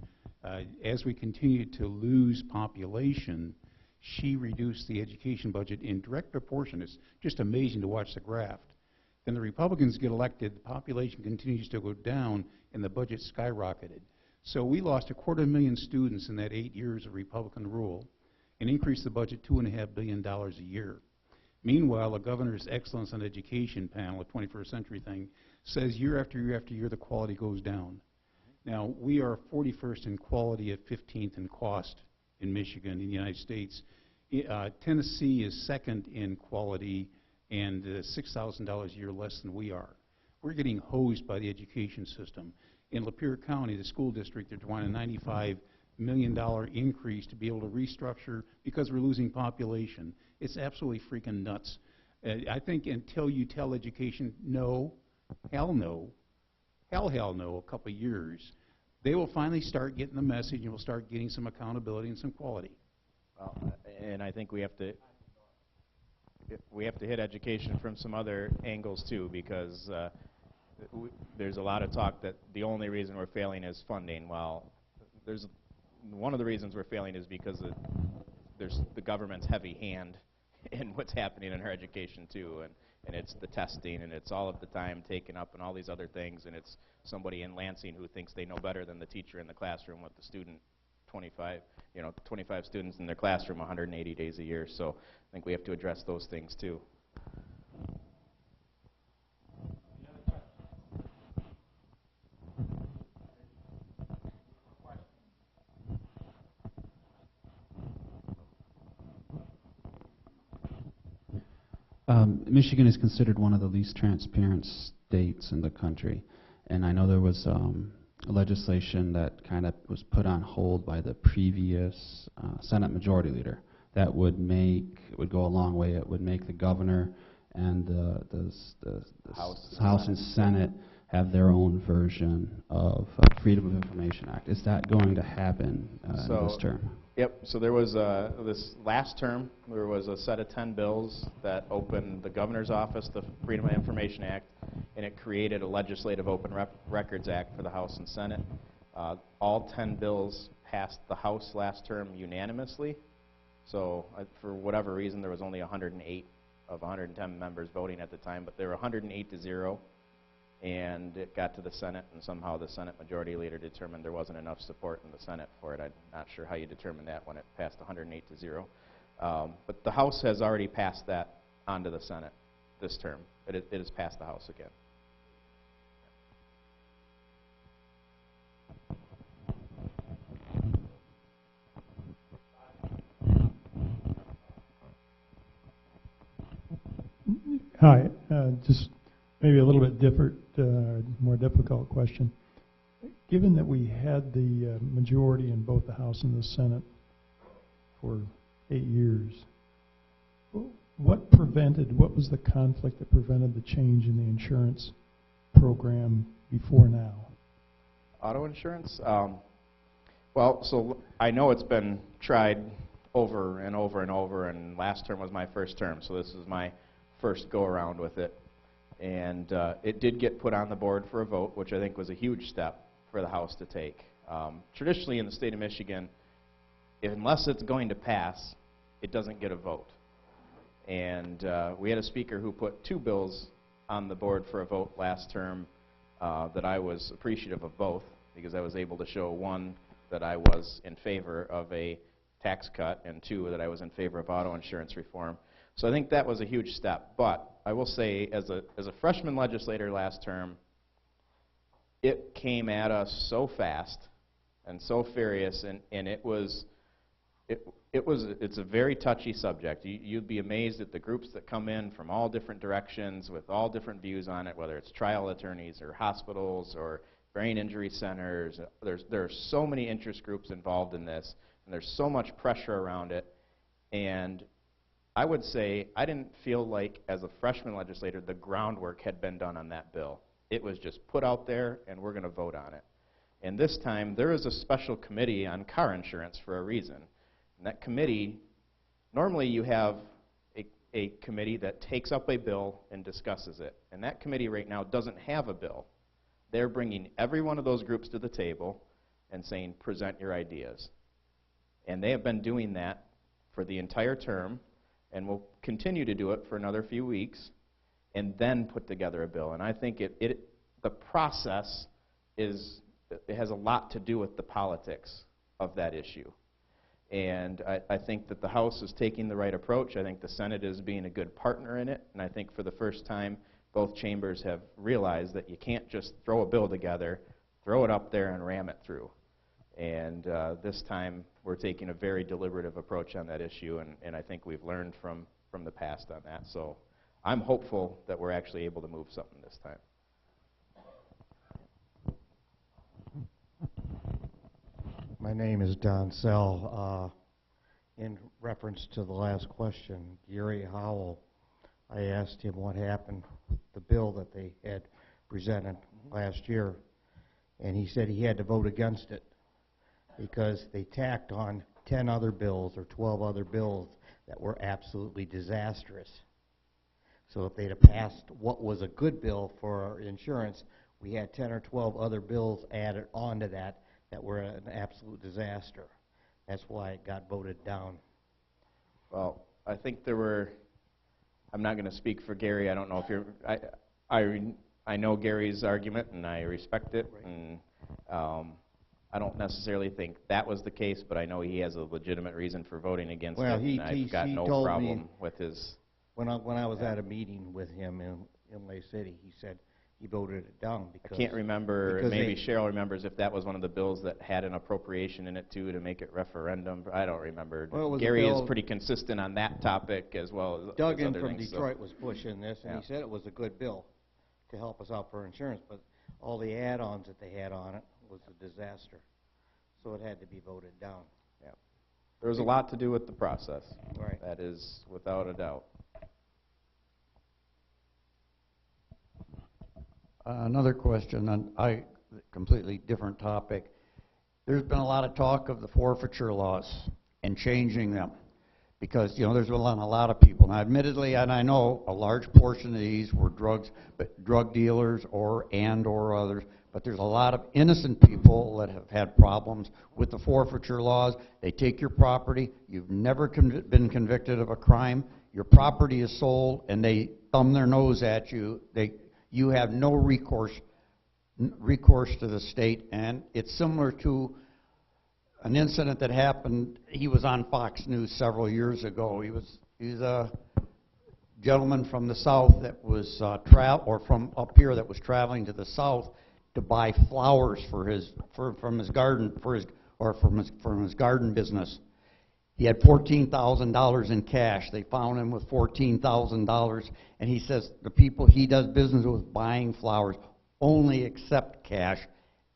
as we continue to lose population, she reduced the education budget in direct proportion. It's just amazing to watch the graph. Then the Republicans get elected, the population continues to go down, and the budget skyrocketed. So we lost 250,000 students in that 8 years of Republican rule and increased the budget $2.5 billion a year. Meanwhile, the governor's Excellence on Education panel, a 21st century thing, says year after year after year the quality goes down. Now, we are 41st in quality at 15th in cost in Michigan, in the United States. Tennessee is second in quality and $6,000 a year less than we are. We're getting hosed by the education system. In Lapeer County, the school district, they're trying a $95 million increase to be able to restructure because we're losing population. It's absolutely freaking nuts. I think until you tell education, no, hell no, hell no, a couple of years, they will finally start getting the message and we'll start getting some accountability and some quality. Well, and I think we have to hit education from some other angles too, because there's a lot of talk that the only reason we're failing is funding. Well, there's one of the reasons we're failing is because there's the government's heavy hand in what's happening in our education too, and it's the testing, and it's all of the time taken up, and all these other things, and it's somebody in Lansing who thinks they know better than the teacher in the classroom with the student. 25 students in their classroom 180 days a year. So I think we have to address those things too. Michigan is considered one of the least transparent states in the country, and I know there was legislation that kind of was put on hold by the previous Senate Majority Leader that would go a long way. It would make the governor and the House and Senate have their own version of Freedom of Information Act. Is that going to happen in this term? Yep, so there was, this last term, there was a set of 10 bills that opened the governor's office, the Freedom of Information Act, and it created a legislative Open Records Act for the House and Senate. All 10 bills passed the House last term unanimously, so for whatever reason there was only 108 of 110 members voting at the time, but there were 108 to 0. And it got to the Senate, and somehow the Senate Majority Leader determined there wasn't enough support in the Senate for it. I'm not sure how you determine that when it passed 108 to 0. But the House has already passed that onto the Senate this term. It has passed the House again. Hi, just maybe a little bit different, more difficult question. Given that we had the majority in both the House and the Senate for 8 years, what was the conflict that prevented the change in the insurance program before now? Auto insurance? Well, so I know it's been tried over and over and over, and last term was my first term, so this is my first go-around with it. And it did get put on the board for a vote, which I think was a huge step for the House to take. Traditionally in the state of Michigan, unless it's going to pass, it doesn't get a vote. And we had a speaker who put 2 bills on the board for a vote last term that I was appreciative of both, because I was able to show, 1, that I was in favor of a tax cut, and 2, that I was in favor of auto insurance reform. So I think that was a huge step. But I will say, as a freshman legislator last term, it came at us so fast and so furious, and it's a very touchy subject. You'd be amazed at the groups that come in from all different directions with all different views on it, whether it's trial attorneys or hospitals or brain injury centers. There are so many interest groups involved in this, and there's so much pressure around it. And I would say I didn't feel like, as a freshman legislator, the groundwork had been done on that bill. It was just put out there, and we're going to vote on it. And this time, there is a special committee on car insurance for a reason. And that committee, normally you have a committee that takes up a bill and discusses it. And that committee right now doesn't have a bill. They're bringing every one of those groups to the table and saying, present your ideas. And they have been doing that for the entire term, and will continue to do it for another few weeks, and then put together a bill. And I think the process it has a lot to do with the politics of that issue. And I think that the House is taking the right approach. I think the Senate is being a good partner in it, and I think for the first time, both chambers have realized that you can't just throw a bill together, throw it up there, and ram it through. And this time, we're taking a very deliberative approach on that issue, and I think we've learned from the past on that. So I'm hopeful that we're actually able to move something this time. My name is Don Sell. In reference to the last question, Gary Howell, I asked him what happened with the bill that they had presented last year, and he said he had to vote against it because they tacked on 10 other bills or 12 other bills that were absolutely disastrous. So if they'd have passed what was a good bill for our insurance, we had 10 or 12 other bills added onto that were an absolute disaster. That's why it got voted down. Well, I think there were, I'm not going to speak for Gary. I don't know if you're, I know Gary's argument, and I respect it. Right. And I don't necessarily think that was the case, but I know he has a legitimate reason for voting against it, and I've got no problem with his. When I was at a meeting with him in Lake City, he said he voted it down I because. can't remember, because maybe they- Cheryl remembers if that was one of the bills that had an appropriation in it too to make it referendum. I don't remember. Well, it was a Gary is bill- pretty consistent on that topic as well as Duggan other from things, so- Detroit was pushing this, and Yeah. he said it was a good bill to help us out for insurance, but all the add-ons that they had on it was a disaster. So it had to be voted down. Yeah. There was a lot to do with the process. Right. That is without a doubt. Another question, on completely different topic. There's been a lot of talk of the forfeiture laws and changing them because, you know, there's a lot of people. Now, admittedly, and I know a large portion of these were drug dealers or others, but there's a lot of innocent people that have had problems with the forfeiture laws. They take your property, you've never been convicted of a crime, your property is sold, and they thumb their nose at you. You have no recourse to the state, and it's similar to an incident that happened. He was on Fox News several years ago. He's a gentleman from the south that was from up here that was traveling to the south to buy flowers from his garden business. He had $14,000 in cash. They found him with $14,000, and he says the people he does business with buying flowers only accept cash.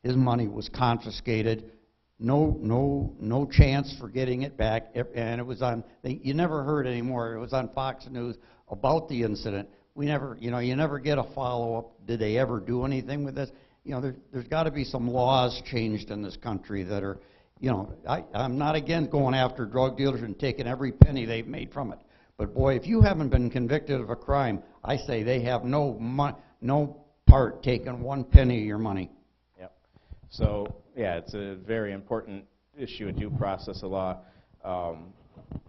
His money was confiscated. No chance for getting it back. And it was on. You never heard anymore. It was on Fox News about the incident. You never get a follow-up. Did they ever do anything with this? You know, there's got to be some laws changed in this country that are. You know, I'm not against going after drug dealers and taking every penny they've made from it. But boy, if you haven't been convicted of a crime, I say they have no part taking one penny of your money. Yep. So, yeah, it's a very important issue in due process of law.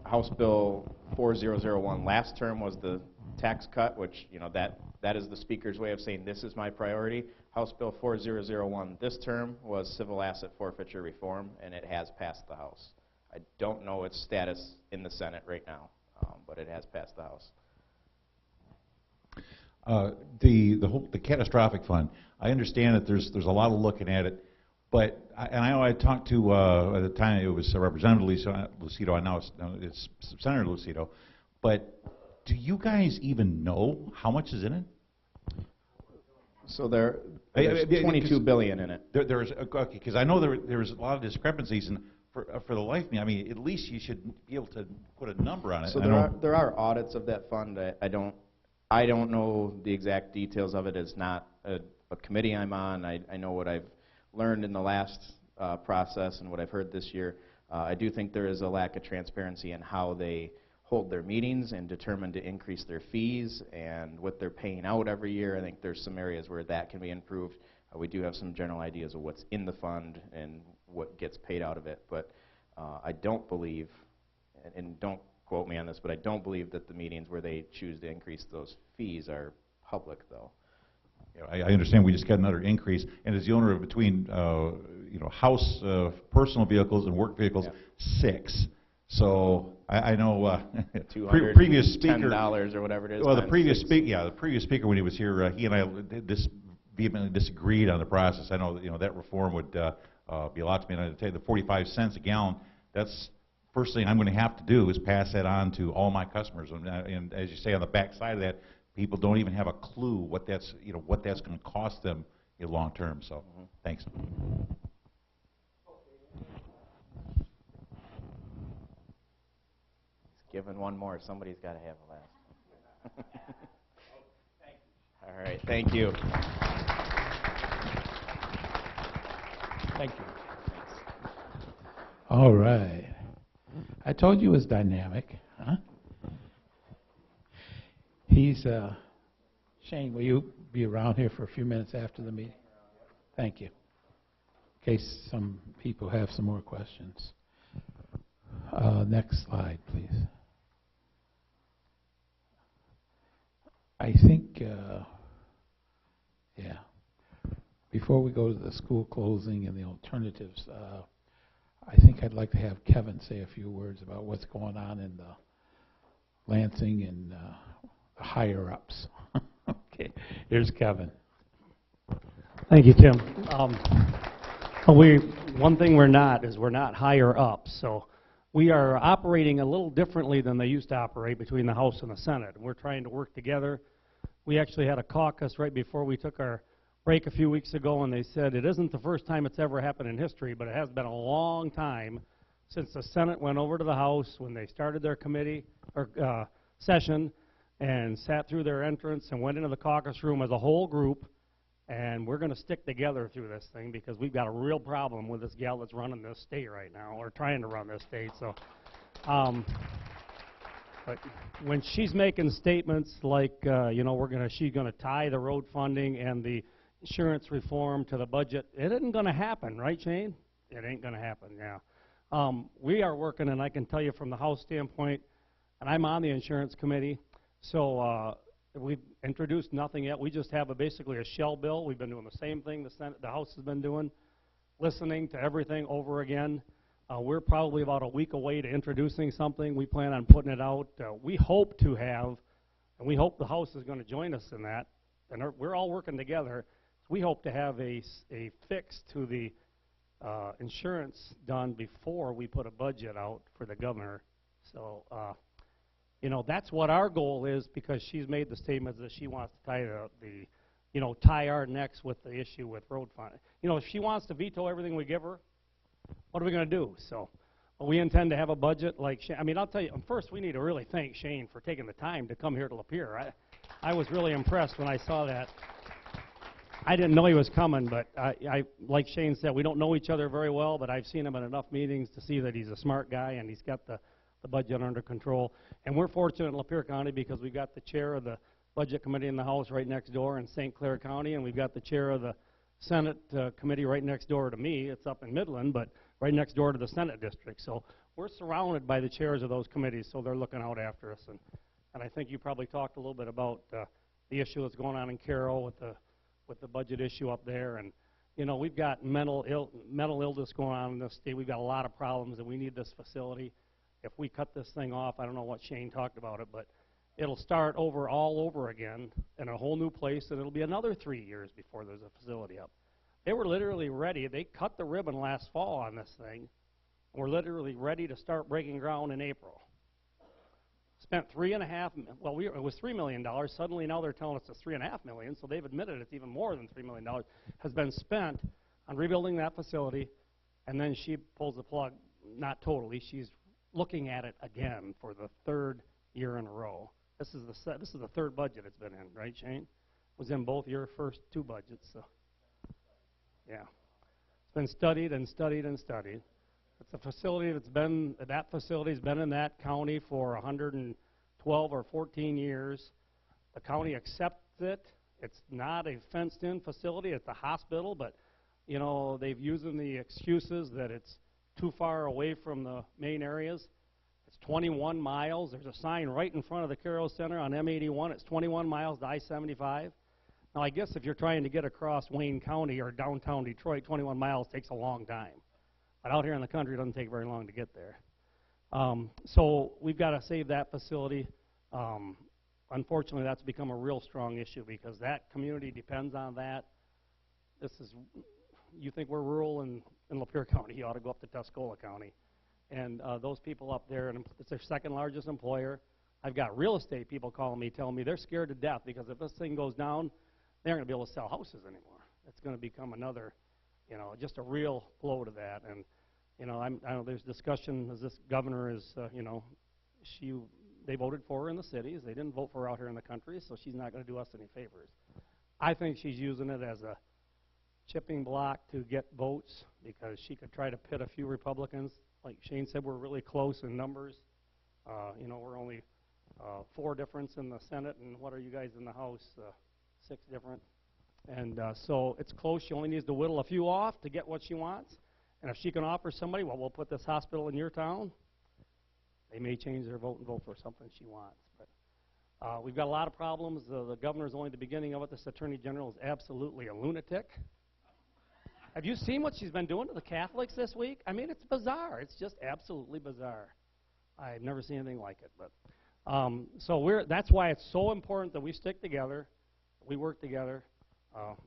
House Bill 4001 last term was the tax cut, which, you know, that is the Speaker's way of saying this is my priority. House Bill 4001 this term was civil asset forfeiture reform, and it has passed the House. I don't know its status in the Senate right now, but it has passed the House. The catastrophic fund. I understand that there's a lot of looking at it, but I know I talked to at the time it was Representative Lucido, and now it's Senator Lucido. But do you guys even know how much is in it? So there's $22 billion in it. There's okay, because I know there was a lot of discrepancies, and for the life of me, I mean, at least you should be able to put a number on it. So there are audits of that fund. I don't know the exact details of it. It's not a committee I'm on. I know what I've learned in the last process and what I've heard this year. I do think there is a lack of transparency in how they hold their meetings and determine to increase their fees and what they're paying out every year. I think there's some areas where that can be improved. We do have some general ideas of what's in the fund and what gets paid out of it, but I don't believe, and don't quote me on this, but I don't believe that the meetings where they choose to increase those fees are public, though. I understand we just got another increase, and as the owner of between house personal vehicles and work vehicles, Yeah. 6. So I know previous speaker $10 or whatever it is. Well, the previous speaker when he was here, he and I vehemently disagreed on the process. I know that reform would be a lot to me. And I'd tell you the 45 cents a gallon. That's first thing I'm going to have to do is pass that on to all my customers. And as you say, on the back side of that, people don't even have a clue what that's going to cost them in long term. So thanks. Given one more, somebody's got to have a last. All right, thank you. Thank you. All right. I told you it was dynamic, huh? Shane, will you be around here for a few minutes after the meeting? Thank you. In case some people have some more questions. Next slide, please. I think, before we go to the school closing and the alternatives, I think I'd like to have Kevin say a few words about what's going on in the Lansing and the higher-ups. Okay, here's Kevin. Thank you, Tim. One thing we're not is we're not higher up, so we are operating a little differently than they used to operate between the House and the Senate. We're trying to work together. We actually had a caucus right before we took our break a few weeks ago, and they said it isn't the first time it's ever happened in history, but it has been a long time since the Senate went over to the House when they started their committee or session and sat through their entrance and went into the caucus room as a whole group. And we're going to stick together through this thing because we've got a real problem with this gal that's running this state right now, or trying to run this state. So, but when she's making statements like, you know, she's going to tie the road funding and the insurance reform to the budget, it isn't going to happen, right, Shane? It ain't going to happen. Yeah. We are working, and I can tell you from the House standpoint, and I'm on the insurance committee, so. We've introduced nothing yet. We just have basically a shell bill. We've been doing the same thing the House has been doing, listening to everything over again. We're probably about a week away to introducing something. We plan on putting it out. We hope to have, and we hope the House is going to join us in that, and we're all working together. We hope to have a fix to the insurance done before we put a budget out for the governor. So. You know, that's what our goal is, because she's made the statement that she wants to tie tie our necks with the issue with road funding. You know, if she wants to veto everything we give her, what are we going to do? So we intend to have a budget like Shane. I mean, I'll tell you, first we need to really thank Shane for taking the time to come here to Lapeer. I was really impressed when I saw that. I didn't know he was coming, but like Shane said, we don't know each other very well, but I've seen him in enough meetings to see that he's a smart guy and he's got the budget under control. And we're fortunate in Lapeer County because we've got the chair of the Budget Committee in the House right next door in St. Clair County, and we've got the chair of the Senate Committee right next door to me. It's up in Midland, but right next door to the Senate district. So we're surrounded by the chairs of those committees, so they're looking out after us. And I think you probably talked a little bit about the issue that's going on in Carroll with the budget issue up there. And, you know, we've got mental illness going on in this state. We've got a lot of problems, and we need this facility. If we cut this thing off, I don't know what Shane talked about it, but it'll start all over again in a whole new place, and it'll be another 3 years before there's a facility up. They were literally ready. They cut the ribbon last fall on this thing, and we're literally ready to start breaking ground in April. Spent it was $3 million. Suddenly now they're telling us it's $3.5 million, so they've admitted it's even more than $3 million has been spent on rebuilding that facility, and then she pulls the plug. Not totally. She's looking at it again for the third year in a row. This is the third budget it's been in, right, Shane? It was in both your first two budgets. So, yeah, it's been studied and studied and studied. It's a facility that facility's been in that county for 112 or 14 years. The county accepts it. It's not a fenced-in facility. It's a hospital, but you know they've using the excuses that it's too far away from the main areas. It's 21 miles. There's a sign right in front of the Carroll Center on M81. It's 21 miles to I-75. Now, I guess if you're trying to get across Wayne County or downtown Detroit, 21 miles takes a long time. But out here in the country, it doesn't take very long to get there. So we've got to save that facility. Unfortunately, that's become a real strong issue because that community depends on that. You think we're rural in Lapeer County, you ought to go up to Tuscola County. And those people up there, and it's their second largest employer. I've got real estate people calling me, telling me they're scared to death because if this thing goes down, they aren't going to be able to sell houses anymore. It's going to become another, just a real blow to that. And, I know there's discussion as this governor is, they voted for her in the cities. They didn't vote for her out here in the country, so she's not going to do us any favors. I think she's using it as a chipping block to get votes because she could try to pit a few Republicans. Like Shane said, we're really close in numbers. We're only 4 difference in the Senate, and what are you guys in the House? 6 different. And so it's close. She only needs to whittle a few off to get what she wants. And if she can offer somebody, well, we'll put this hospital in your town, they may change their vote and vote for something she wants. But we've got a lot of problems. The governor's only the beginning of it. This attorney general is absolutely a lunatic. Have you seen what she's been doing to the Catholics this week? I mean, it's bizarre. It's just absolutely bizarre. I've never seen anything like it. But that's why it's so important that we stick together, we work together.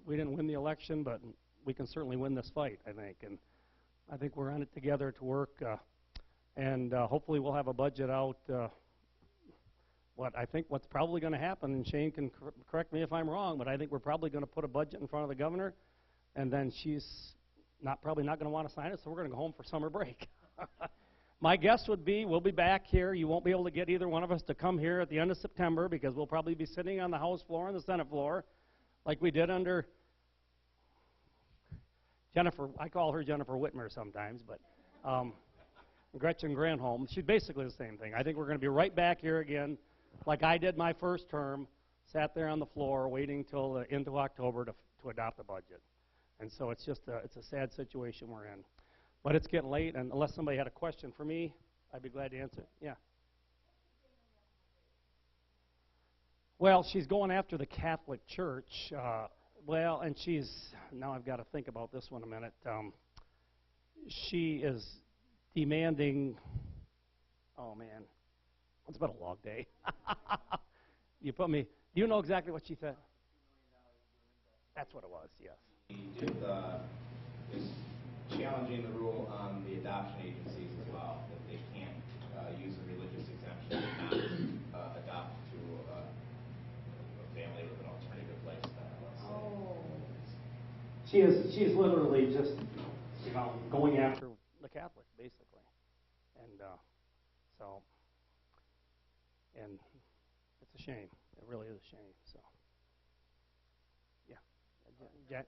We didn't win the election, but we can certainly win this fight, I think. And I think we're on it together to work, and hopefully we'll have a budget out. I think what's probably going to happen, and Shane can correct me if I'm wrong, but I think we're probably going to put a budget in front of the governor, and then she's probably not going to want to sign it, so we're going to go home for summer break. My guess would be we'll be back here. You won't be able to get either one of us to come here at the end of September because we'll probably be sitting on the House floor and the Senate floor like we did under Jennifer. I call her Jennifer Whitmer sometimes, but Gretchen Granholm. She's basically the same thing. I think we're going to be right back here again like I did my first term, sat there on the floor waiting till into October to adopt a budget. And so it's just it's a sad situation we're in. But it's getting late, and unless somebody had a question for me, I'd be glad to answer. Yeah. Well, she's going after the Catholic Church. And now I've got to think about this one a minute. She is demanding, oh man, it's been a long day. You put me, do you know exactly what she said? That's what it was, yes. Is challenging the rule on the adoption agencies as well, that they can't use a religious exemption and not adopt to a family with an alternative lifestyle, let's say. She is literally just, going after the Catholics, basically. And and it's a shame. It really is a shame, so. Yeah. Jack?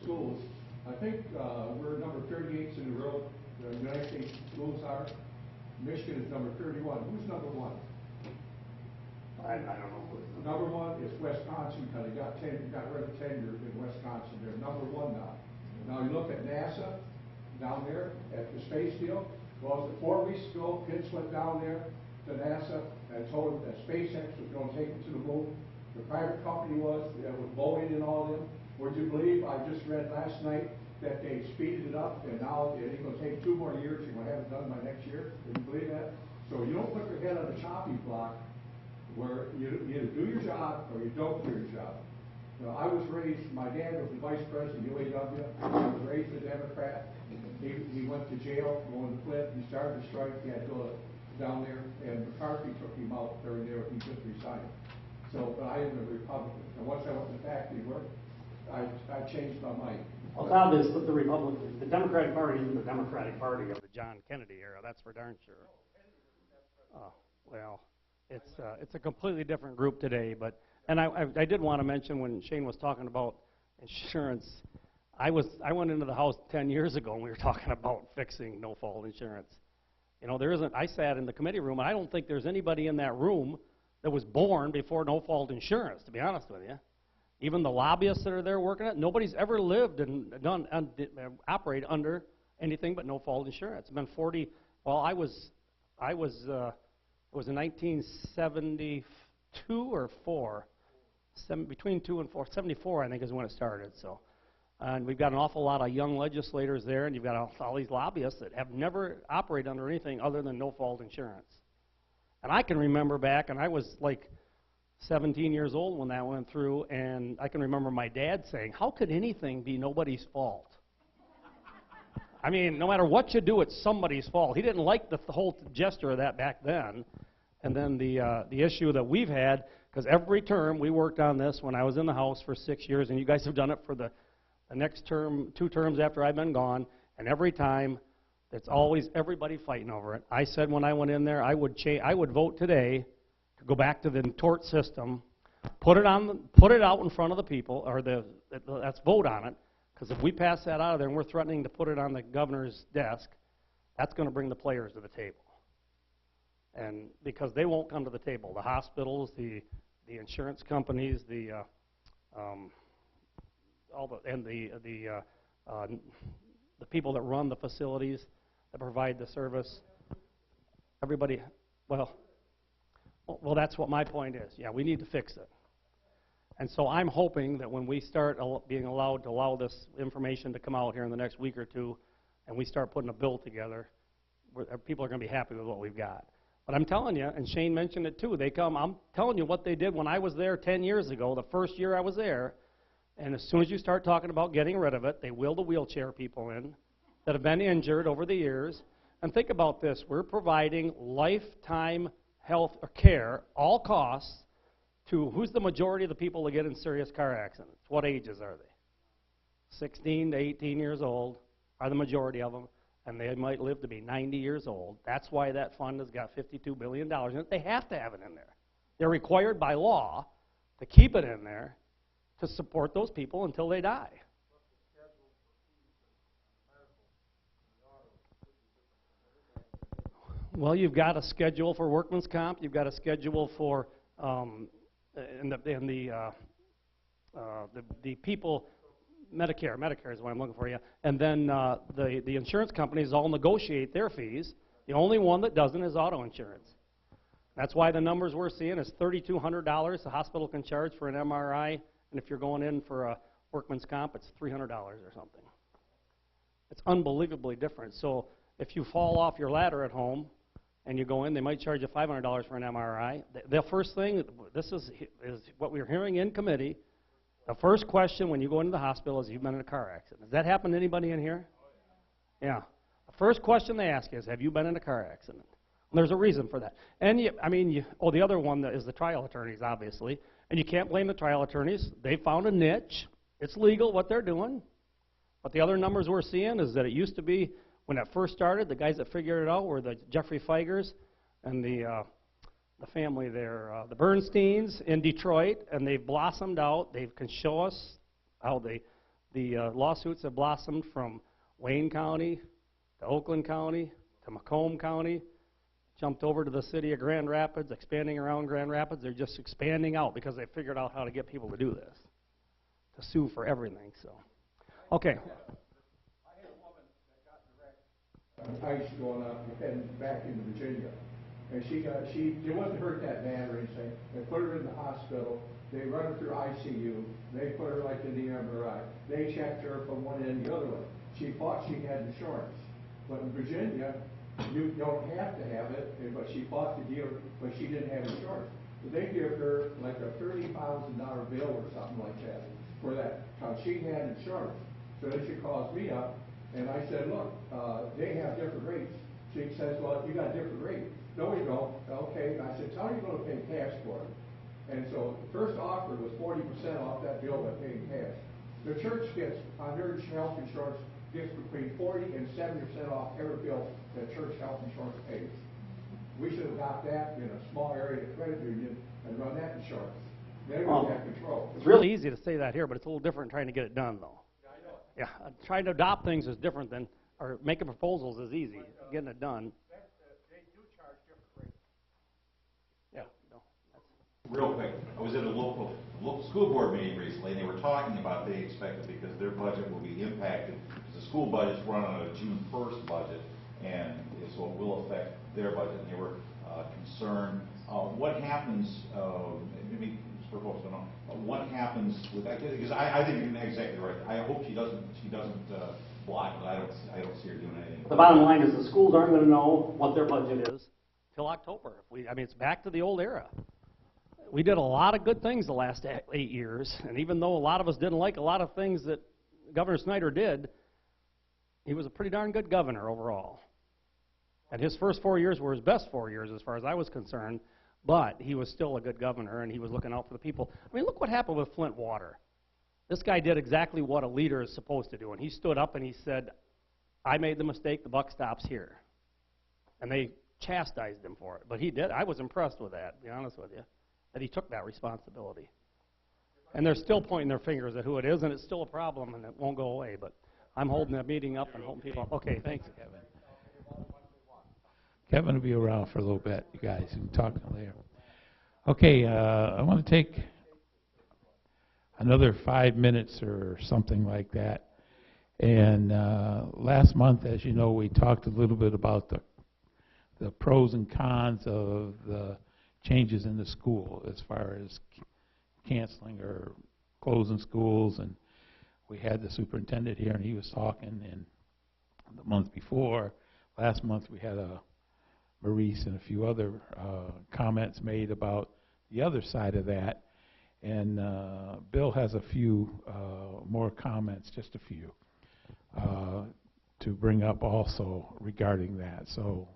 Schools. I think we're number 38 in the world. The United States schools are. Michigan is number 31. Who's number one? I don't know. Number one is Wisconsin because they got rid of tenure in Wisconsin. They're number one now. Now you look at NASA down there at the space deal. Well, 4 weeks ago, kids went down there to NASA and told them that SpaceX was going to take them to the moon. The private company was Boeing and all them. Would you believe, I just read last night that they speeded it up, and now it's going to take 2 more years. You're going to have it done by next year. Would you believe that? So you don't put your head on the chopping block where you either do your job or you don't do your job. I was raised, my dad was the vice president of UAW. I was raised a Democrat. He went to jail, going to Flint. He started the strike. He had to go down there, and McCarthy took him out during there. He just resigned. So, but I am a Republican. And once I went to factory work, I changed my mind. Well, it's obvious that the Democratic Party isn't the Democratic Party of the John Kennedy era. That's for darn sure. Well, it's a completely different group today. And I did want to mention when Shane was talking about insurance, I went into the House 10 years ago and we were talking about fixing no-fault insurance. I sat in the committee room, and I don't think there's anybody in that room that was born before no-fault insurance, to be honest with you. Even the lobbyists that are there working it, nobody's ever lived and operate under anything but no-fault insurance. It's been 40. Well, it was in 1972 or 4, between 2 and 4. 74, I think, is when it started. So, and we've got an awful lot of young legislators there, and you've got all these lobbyists that have never operated under anything other than no-fault insurance. And I can remember back, and I was like 17 years old when that went through, and I can remember my dad saying, how could anything be nobody's fault? I mean, no matter what you do, it's somebody's fault. He didn't like the whole gesture of that back then. And then the issue that we've had, because every term we worked on this when I was in the House for 6 years, and you guys have done it for the next term, 2 terms after I've been gone, and every time it's always everybody fighting over it. I said when I went in there, I would vote today to go back to the tort system, put it out in front of the people, or let's vote on it, because if we pass that out of there and we're threatening to put it on the governor's desk, that's going to bring the players to the table. And because they won't come to the table, the hospitals, the insurance companies, the people that run the facilities, that provide the service, everybody, well, that's what my point is. Yeah, we need to fix it. And so I'm hoping that when we start being allowed to allow this information to come out here in the next week or 2, and we start putting a bill together, people are going to be happy with what we've got. But I'm telling you, and Shane mentioned it too, I'm telling you what they did when I was there 10 years ago, the first year I was there, And as soon as you start talking about getting rid of it, they will the wheelchair people in that have been injured over the years. And think about this. We're providing lifetime health care, all costs, to who's the majority of the people that get in serious car accidents? What ages are they? 16 to 18 years old are the majority of them, and they might live to be 90 years old. That's why that fund has got $52 billion in it. They have to have it in there. They're required by law to keep it in there to support those people until they die. Well, you've got a schedule for workman's comp. You've got a schedule for the people, Medicare is what I'm looking for, yeah. And then the insurance companies all negotiate their fees. The only one that doesn't is auto insurance. That's why the numbers we're seeing is $3,200 the hospital can charge for an MRI, and if you're going in for a workman's comp, it's $300 or something. It's unbelievably different. So if you fall off your ladder at home and you go in, they might charge you $500 for an MRI. The first thing, this is what we're hearing in committee, the first question when you go into the hospital is, have you been in a car accident? Has that happened to anybody in here? Yeah. The first question they ask is, have you been in a car accident? And there's a reason for that. And the other one is the trial attorneys, obviously. And you can't blame the trial attorneys. They found a niche. It's legal what they're doing. But the other numbers we're seeing is that it used to be, when it first started, the guys that figured it out were the Jeffrey Feigers and the family there, the Bernsteins in Detroit, and they've blossomed out. They can show us how the lawsuits have blossomed from Wayne County to Oakland County to Macomb County, jumped over to the city of Grand Rapids, expanding around Grand Rapids. They're just expanding out because they figured out how to get people to do this, to sue for everything. So, okay. Ice going up and heading back into Virginia. And it wasn't hurt that bad or anything. They put her in the hospital. They run her through ICU. They put her like in the MRI. They checked her from one end to the other one. She thought she had insurance. But in Virginia, you don't have to have it, but she fought the deal, but she didn't have insurance. So they give her like a $30,000 bill or something like that for that, because she had insurance. So then she calls me up, and I said, look, they have different rates. She says, well, you got a different rate. No, we don't. Okay. I said, tell her you're going to pay cash for it. And so the first offer was 40% off that bill by paying cash. The church gets, on their health insurance, gets between 40 and 70% off every bill that church health insurance pays. We should adopt that in a small area of credit union and run that insurance. Then we have control. It's really easy to say that here, but it's a little different trying to get it done, though. Yeah, I know. Yeah, trying to adopt things is different than, or making proposals is easy. Getting it done. They do charge different rates. Yeah. No, Real quick, I was at a local school board meeting recently, and they were talking about they expected, because their budget will be impacted, because the school budget's run on a June 1st budget, and so it will affect their budget. And they were concerned. What happens? Maybe for folks don't know. What happens with that? Because I think you're exactly right. I hope she doesn't block, but I don't see her doing anything. The bottom line is the schools aren't going to know what their budget is till October. It's back to the old era. We did a lot of good things the last 8 years, and even though a lot of us didn't like a lot of things that Governor Snyder did, he was a pretty darn good governor overall. And his first 4 years were his best 4 years as far as I was concerned, but he was still a good governor, and he was looking out for the people. I mean, look what happened with Flint Water. This guy did exactly what a leader is supposed to do, and he stood up and he said, I made the mistake, the buck stops here. And they chastised him for it, but he did. I was impressed with that, to be honest with you, that he took that responsibility. And they're still pointing their fingers at who it is, and it's still a problem, and it won't go away, but I'm holding that meeting up and holding people up. Okay, thanks. Kevin. Kevin will be around for a little bit, you guys. You can talk later. Okay, I want to take another 5 minutes or something like that. And last month, as you know, we talked a little bit about the pros and cons of the changes in the school as far as canceling or closing schools. And we had the superintendent here, and he was talking. And the month before, last month, we had Maurice and a few other comments made about the other side of that. And Bill has a few more comments, just a few, to bring up also regarding that. So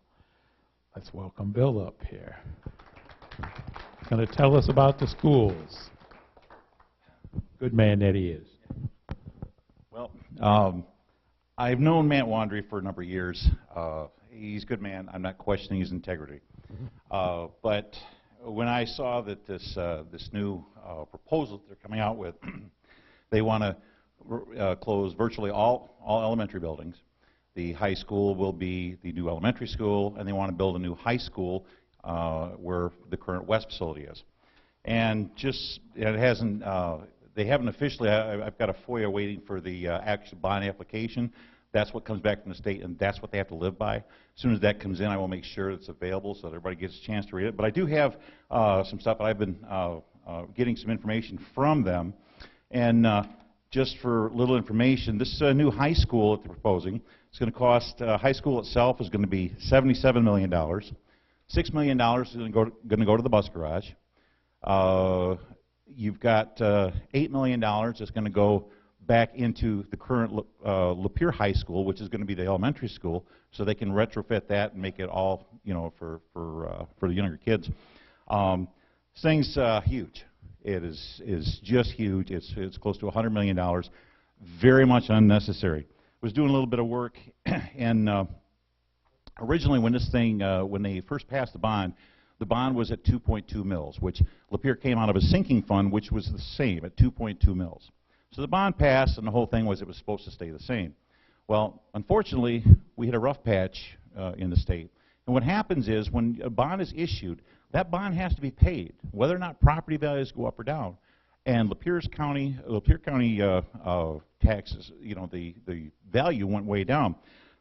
let's welcome Bill up here. He's going to tell us about the schools. Good man that he is. Well, I've known Matt Wandry for a number of years. He's a good man. I'm not questioning his integrity. But when I saw that this new proposal that they're coming out with, they want to close virtually all elementary buildings. The high school will be the new elementary school, and they want to build a new high school where the current West facility is. And just, it hasn't, they haven't officially, I've got a FOIA waiting for the actual bond application. That's what comes back from the state, and that's what they have to live by. As soon as that comes in, I will make sure it's available so that everybody gets a chance to read it. But I do have some stuff. I've been getting some information from them. And just for little information, this new high school that they're proposing is going to cost, high school itself is going to be $77 million. $6 million is going to go to the bus garage. You've got $8 million that's going to go back into the current Lapeer High School, which is going to be the elementary school, so they can retrofit that and make it all, you know, for the younger kids. This thing's huge. It is just huge. It's close to $100 million. Very much unnecessary. Was doing a little bit of work, and originally when this thing, when they first passed the bond was at 2.2 mils, which Lapeer came out of a sinking fund, which was the same at 2.2 mils. So the bond passed, and the whole thing was it was supposed to stay the same. Well, unfortunately, we hit a rough patch in the state. And what happens is when a bond is issued, that bond has to be paid, whether or not property values go up or down. And Lapeer County taxes, you know, the value went way down.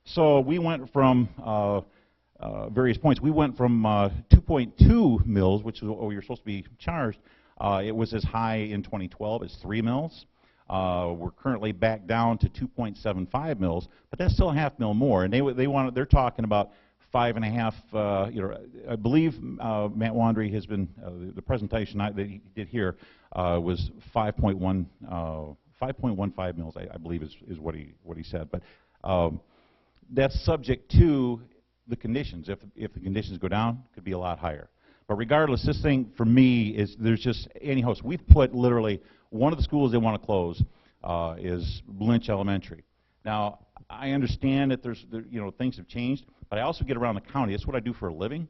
So we went from various points. We went from 2.2 mils, which is what we were supposed to be charged. It was as high in 2012 as 3 mils. We're currently back down to 2.75 mils, but that's still a half mil more. And they're talking about 5.5. You know, I believe Matt Wandry has been the presentation that he did here was 5.15 mils. I believe is what he said. But that's subject to the conditions. If the conditions go down, it could be a lot higher. But regardless, this thing for me is there's just any host. We've put literally one of the schools they want to close is Lynch Elementary. Now I understand that you know, things have changed, but I also get around the county. That's what I do for a living.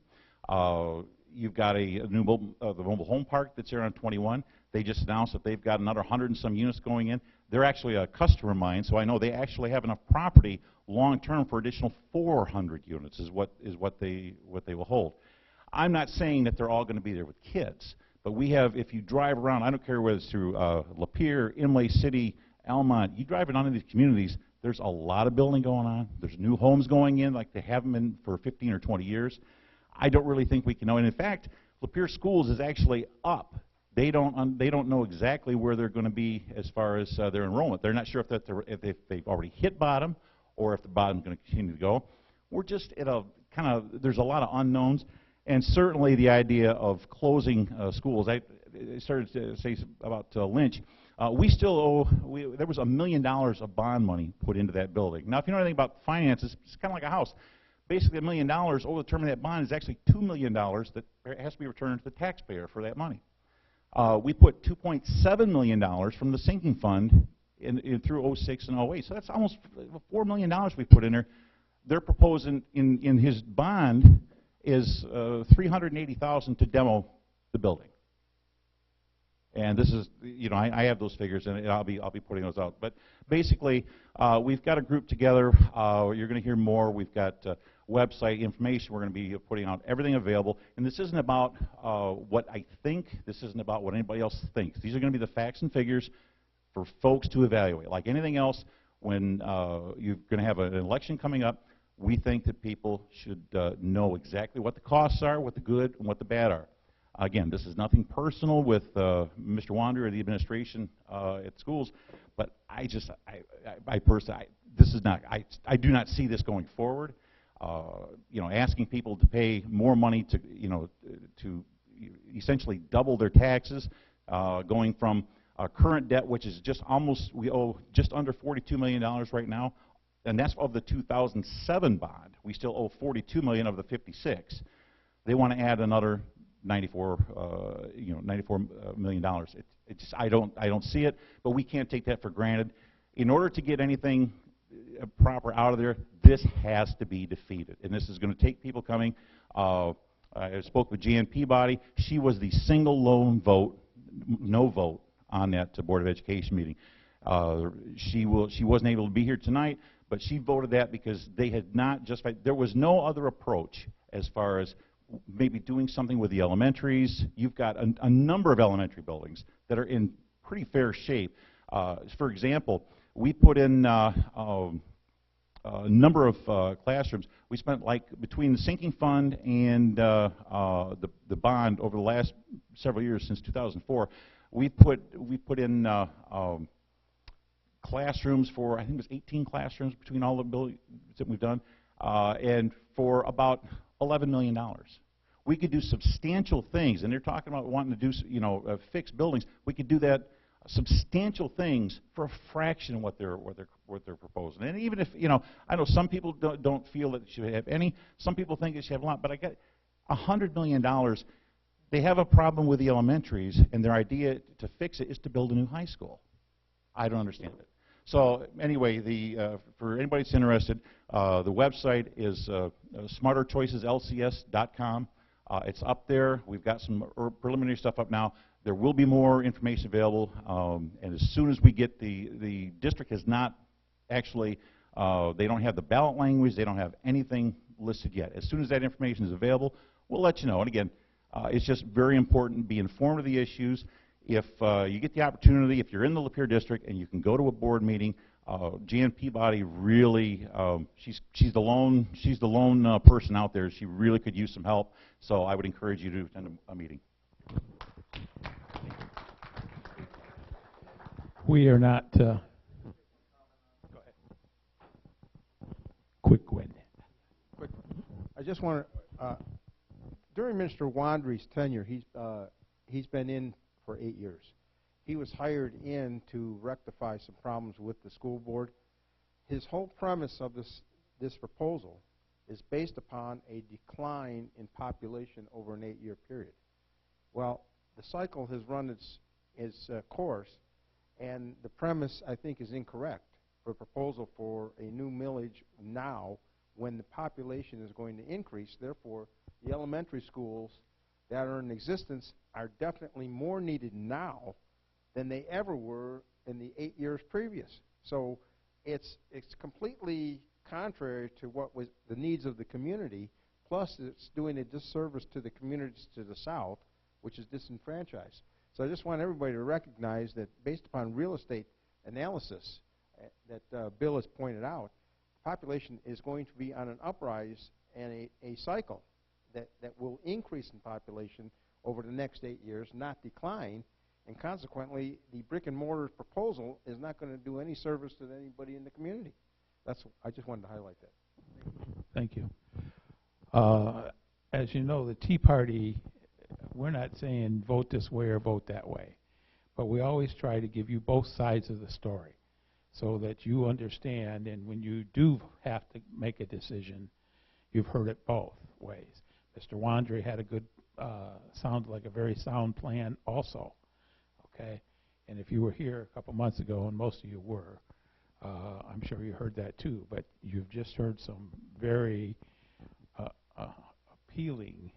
You've got a new the mobile home park that's there on 21. They just announced that they've got another 100 and some units going in. They're actually a customer of mine, so I know they actually have enough property long term for additional 400 units is what they will hold. I'm not saying that they're all going to be there with kids, but we have, if you drive around, I don't care whether it's through Lapeer, Imlay City, Almont, you drive around in these communities, there's a lot of building going on. There's new homes going in like they haven't been for 15 or 20 years. I don't really think we can know. And in fact, Lapeer Schools is actually up. They don't know exactly where they're going to be as far as their enrollment. They're not sure if they've already hit bottom or if the bottom's going to continue to go. We're just at a kind of, there's a lot of unknowns. And certainly the idea of closing schools, I started to say about Lynch. We still owe, there was $1 million of bond money put into that building. Now, if you know anything about finances, it's kind of like a house. Basically, $1 million over the term of that bond is actually $2 million that has to be returned to the taxpayer for that money. We put $2.7 million from the sinking fund in through 06 and 08. So that's almost $4 million we put in there. They're proposing in his bond is $380,000 to demo the building. And this is, you know, I have those figures, and I'll be putting those out. But basically, we've got a group together. You're going to hear more. We've got website information. We're going to be putting out everything available. And this isn't about what I think. This isn't about what anybody else thinks. These are going to be the facts and figures for folks to evaluate. Like anything else, when you're going to have an election coming up, we think that people should know exactly what the costs are, what the good and what the bad are. Again, this is nothing personal with Mr. Wander or the administration at schools, but I personally, this is not. I do not see this going forward. You know, asking people to pay more money to, you know, to essentially double their taxes going from current debt, which is just almost, we owe just under $42 million right now, and that's of the 2007 bond. We still owe $42 million of the 56. They want to add another $94 million. It just, I don't see it, but we can't take that for granted. In order to get anything proper out of there, this has to be defeated, and this is going to take people coming. I spoke with Jan Peabody. She was the single lone vote, no vote, on that Board of Education meeting. She wasn't able to be here tonight, but she voted that because they had not justified. There was no other approach as far as maybe doing something with the elementaries. You've got a number of elementary buildings that are in pretty fair shape. For example, we put in a number of classrooms. We spent, like, between the sinking fund and the bond over the last several years, since 2004, we put in classrooms for, I think it was 18 classrooms between all the buildings that we've done, and for about $11 million. We could do substantial things, and they're talking about wanting to do, fix buildings. We could do that, substantial things, for a fraction of what they're proposing. And even if, I know some people don't feel that it should have any. Some people think it should have a lot. But I got $100 million. They have a problem with the elementaries, and their idea to fix it is to build a new high school. I don't understand it. So anyway, for anybody that's interested, the website is smarterchoiceslcs.com. It's up there. We've got some preliminary stuff up now. There will be more information available, and as soon as we get the district has not actually, they don't have the ballot language, they don't have anything listed yet. As soon as that information is available, we'll let you know. And again, it's just very important to be informed of the issues. If you get the opportunity, if you're in the Lapeer district and you can go to a board meeting, Jan Peabody really, she's the lone person out there. She really could use some help. So I would encourage you to attend a meeting. We are not. Go ahead. Quick win. I just want to. During Mr. Wandry's tenure, he's been in for 8 years. He was hired in to rectify some problems with the school board. His whole premise of this proposal is based upon a decline in population over an 8-year period. Well, the cycle has run its course, and the premise, I think, is incorrect for a proposal for a new millage now when the population is going to increase. Therefore, the elementary schools that are in existence are definitely more needed now than they ever were in the 8 years previous. So it's completely contrary to what was the needs of the community, plus it's doing a disservice to the communities to the south, which is disenfranchised. So I just want everybody to recognize that based upon real estate analysis that Bill has pointed out, the population is going to be on an uprise and a cycle that will increase in population over the next 8 years, not decline, and consequently the brick and mortar proposal is not going to do any service to anybody in the community. I just wanted to highlight that. Thank you. As you know, the Tea Party, we're not saying vote this way or vote that way, but we always try to give you both sides of the story so that you understand, and when you do have to make a decision, you've heard it both ways. Mr. Wandry had a good, sounds like a very sound plan also, okay? And if you were here a couple months ago, and most of you were, I'm sure you heard that too, but you've just heard some very appealing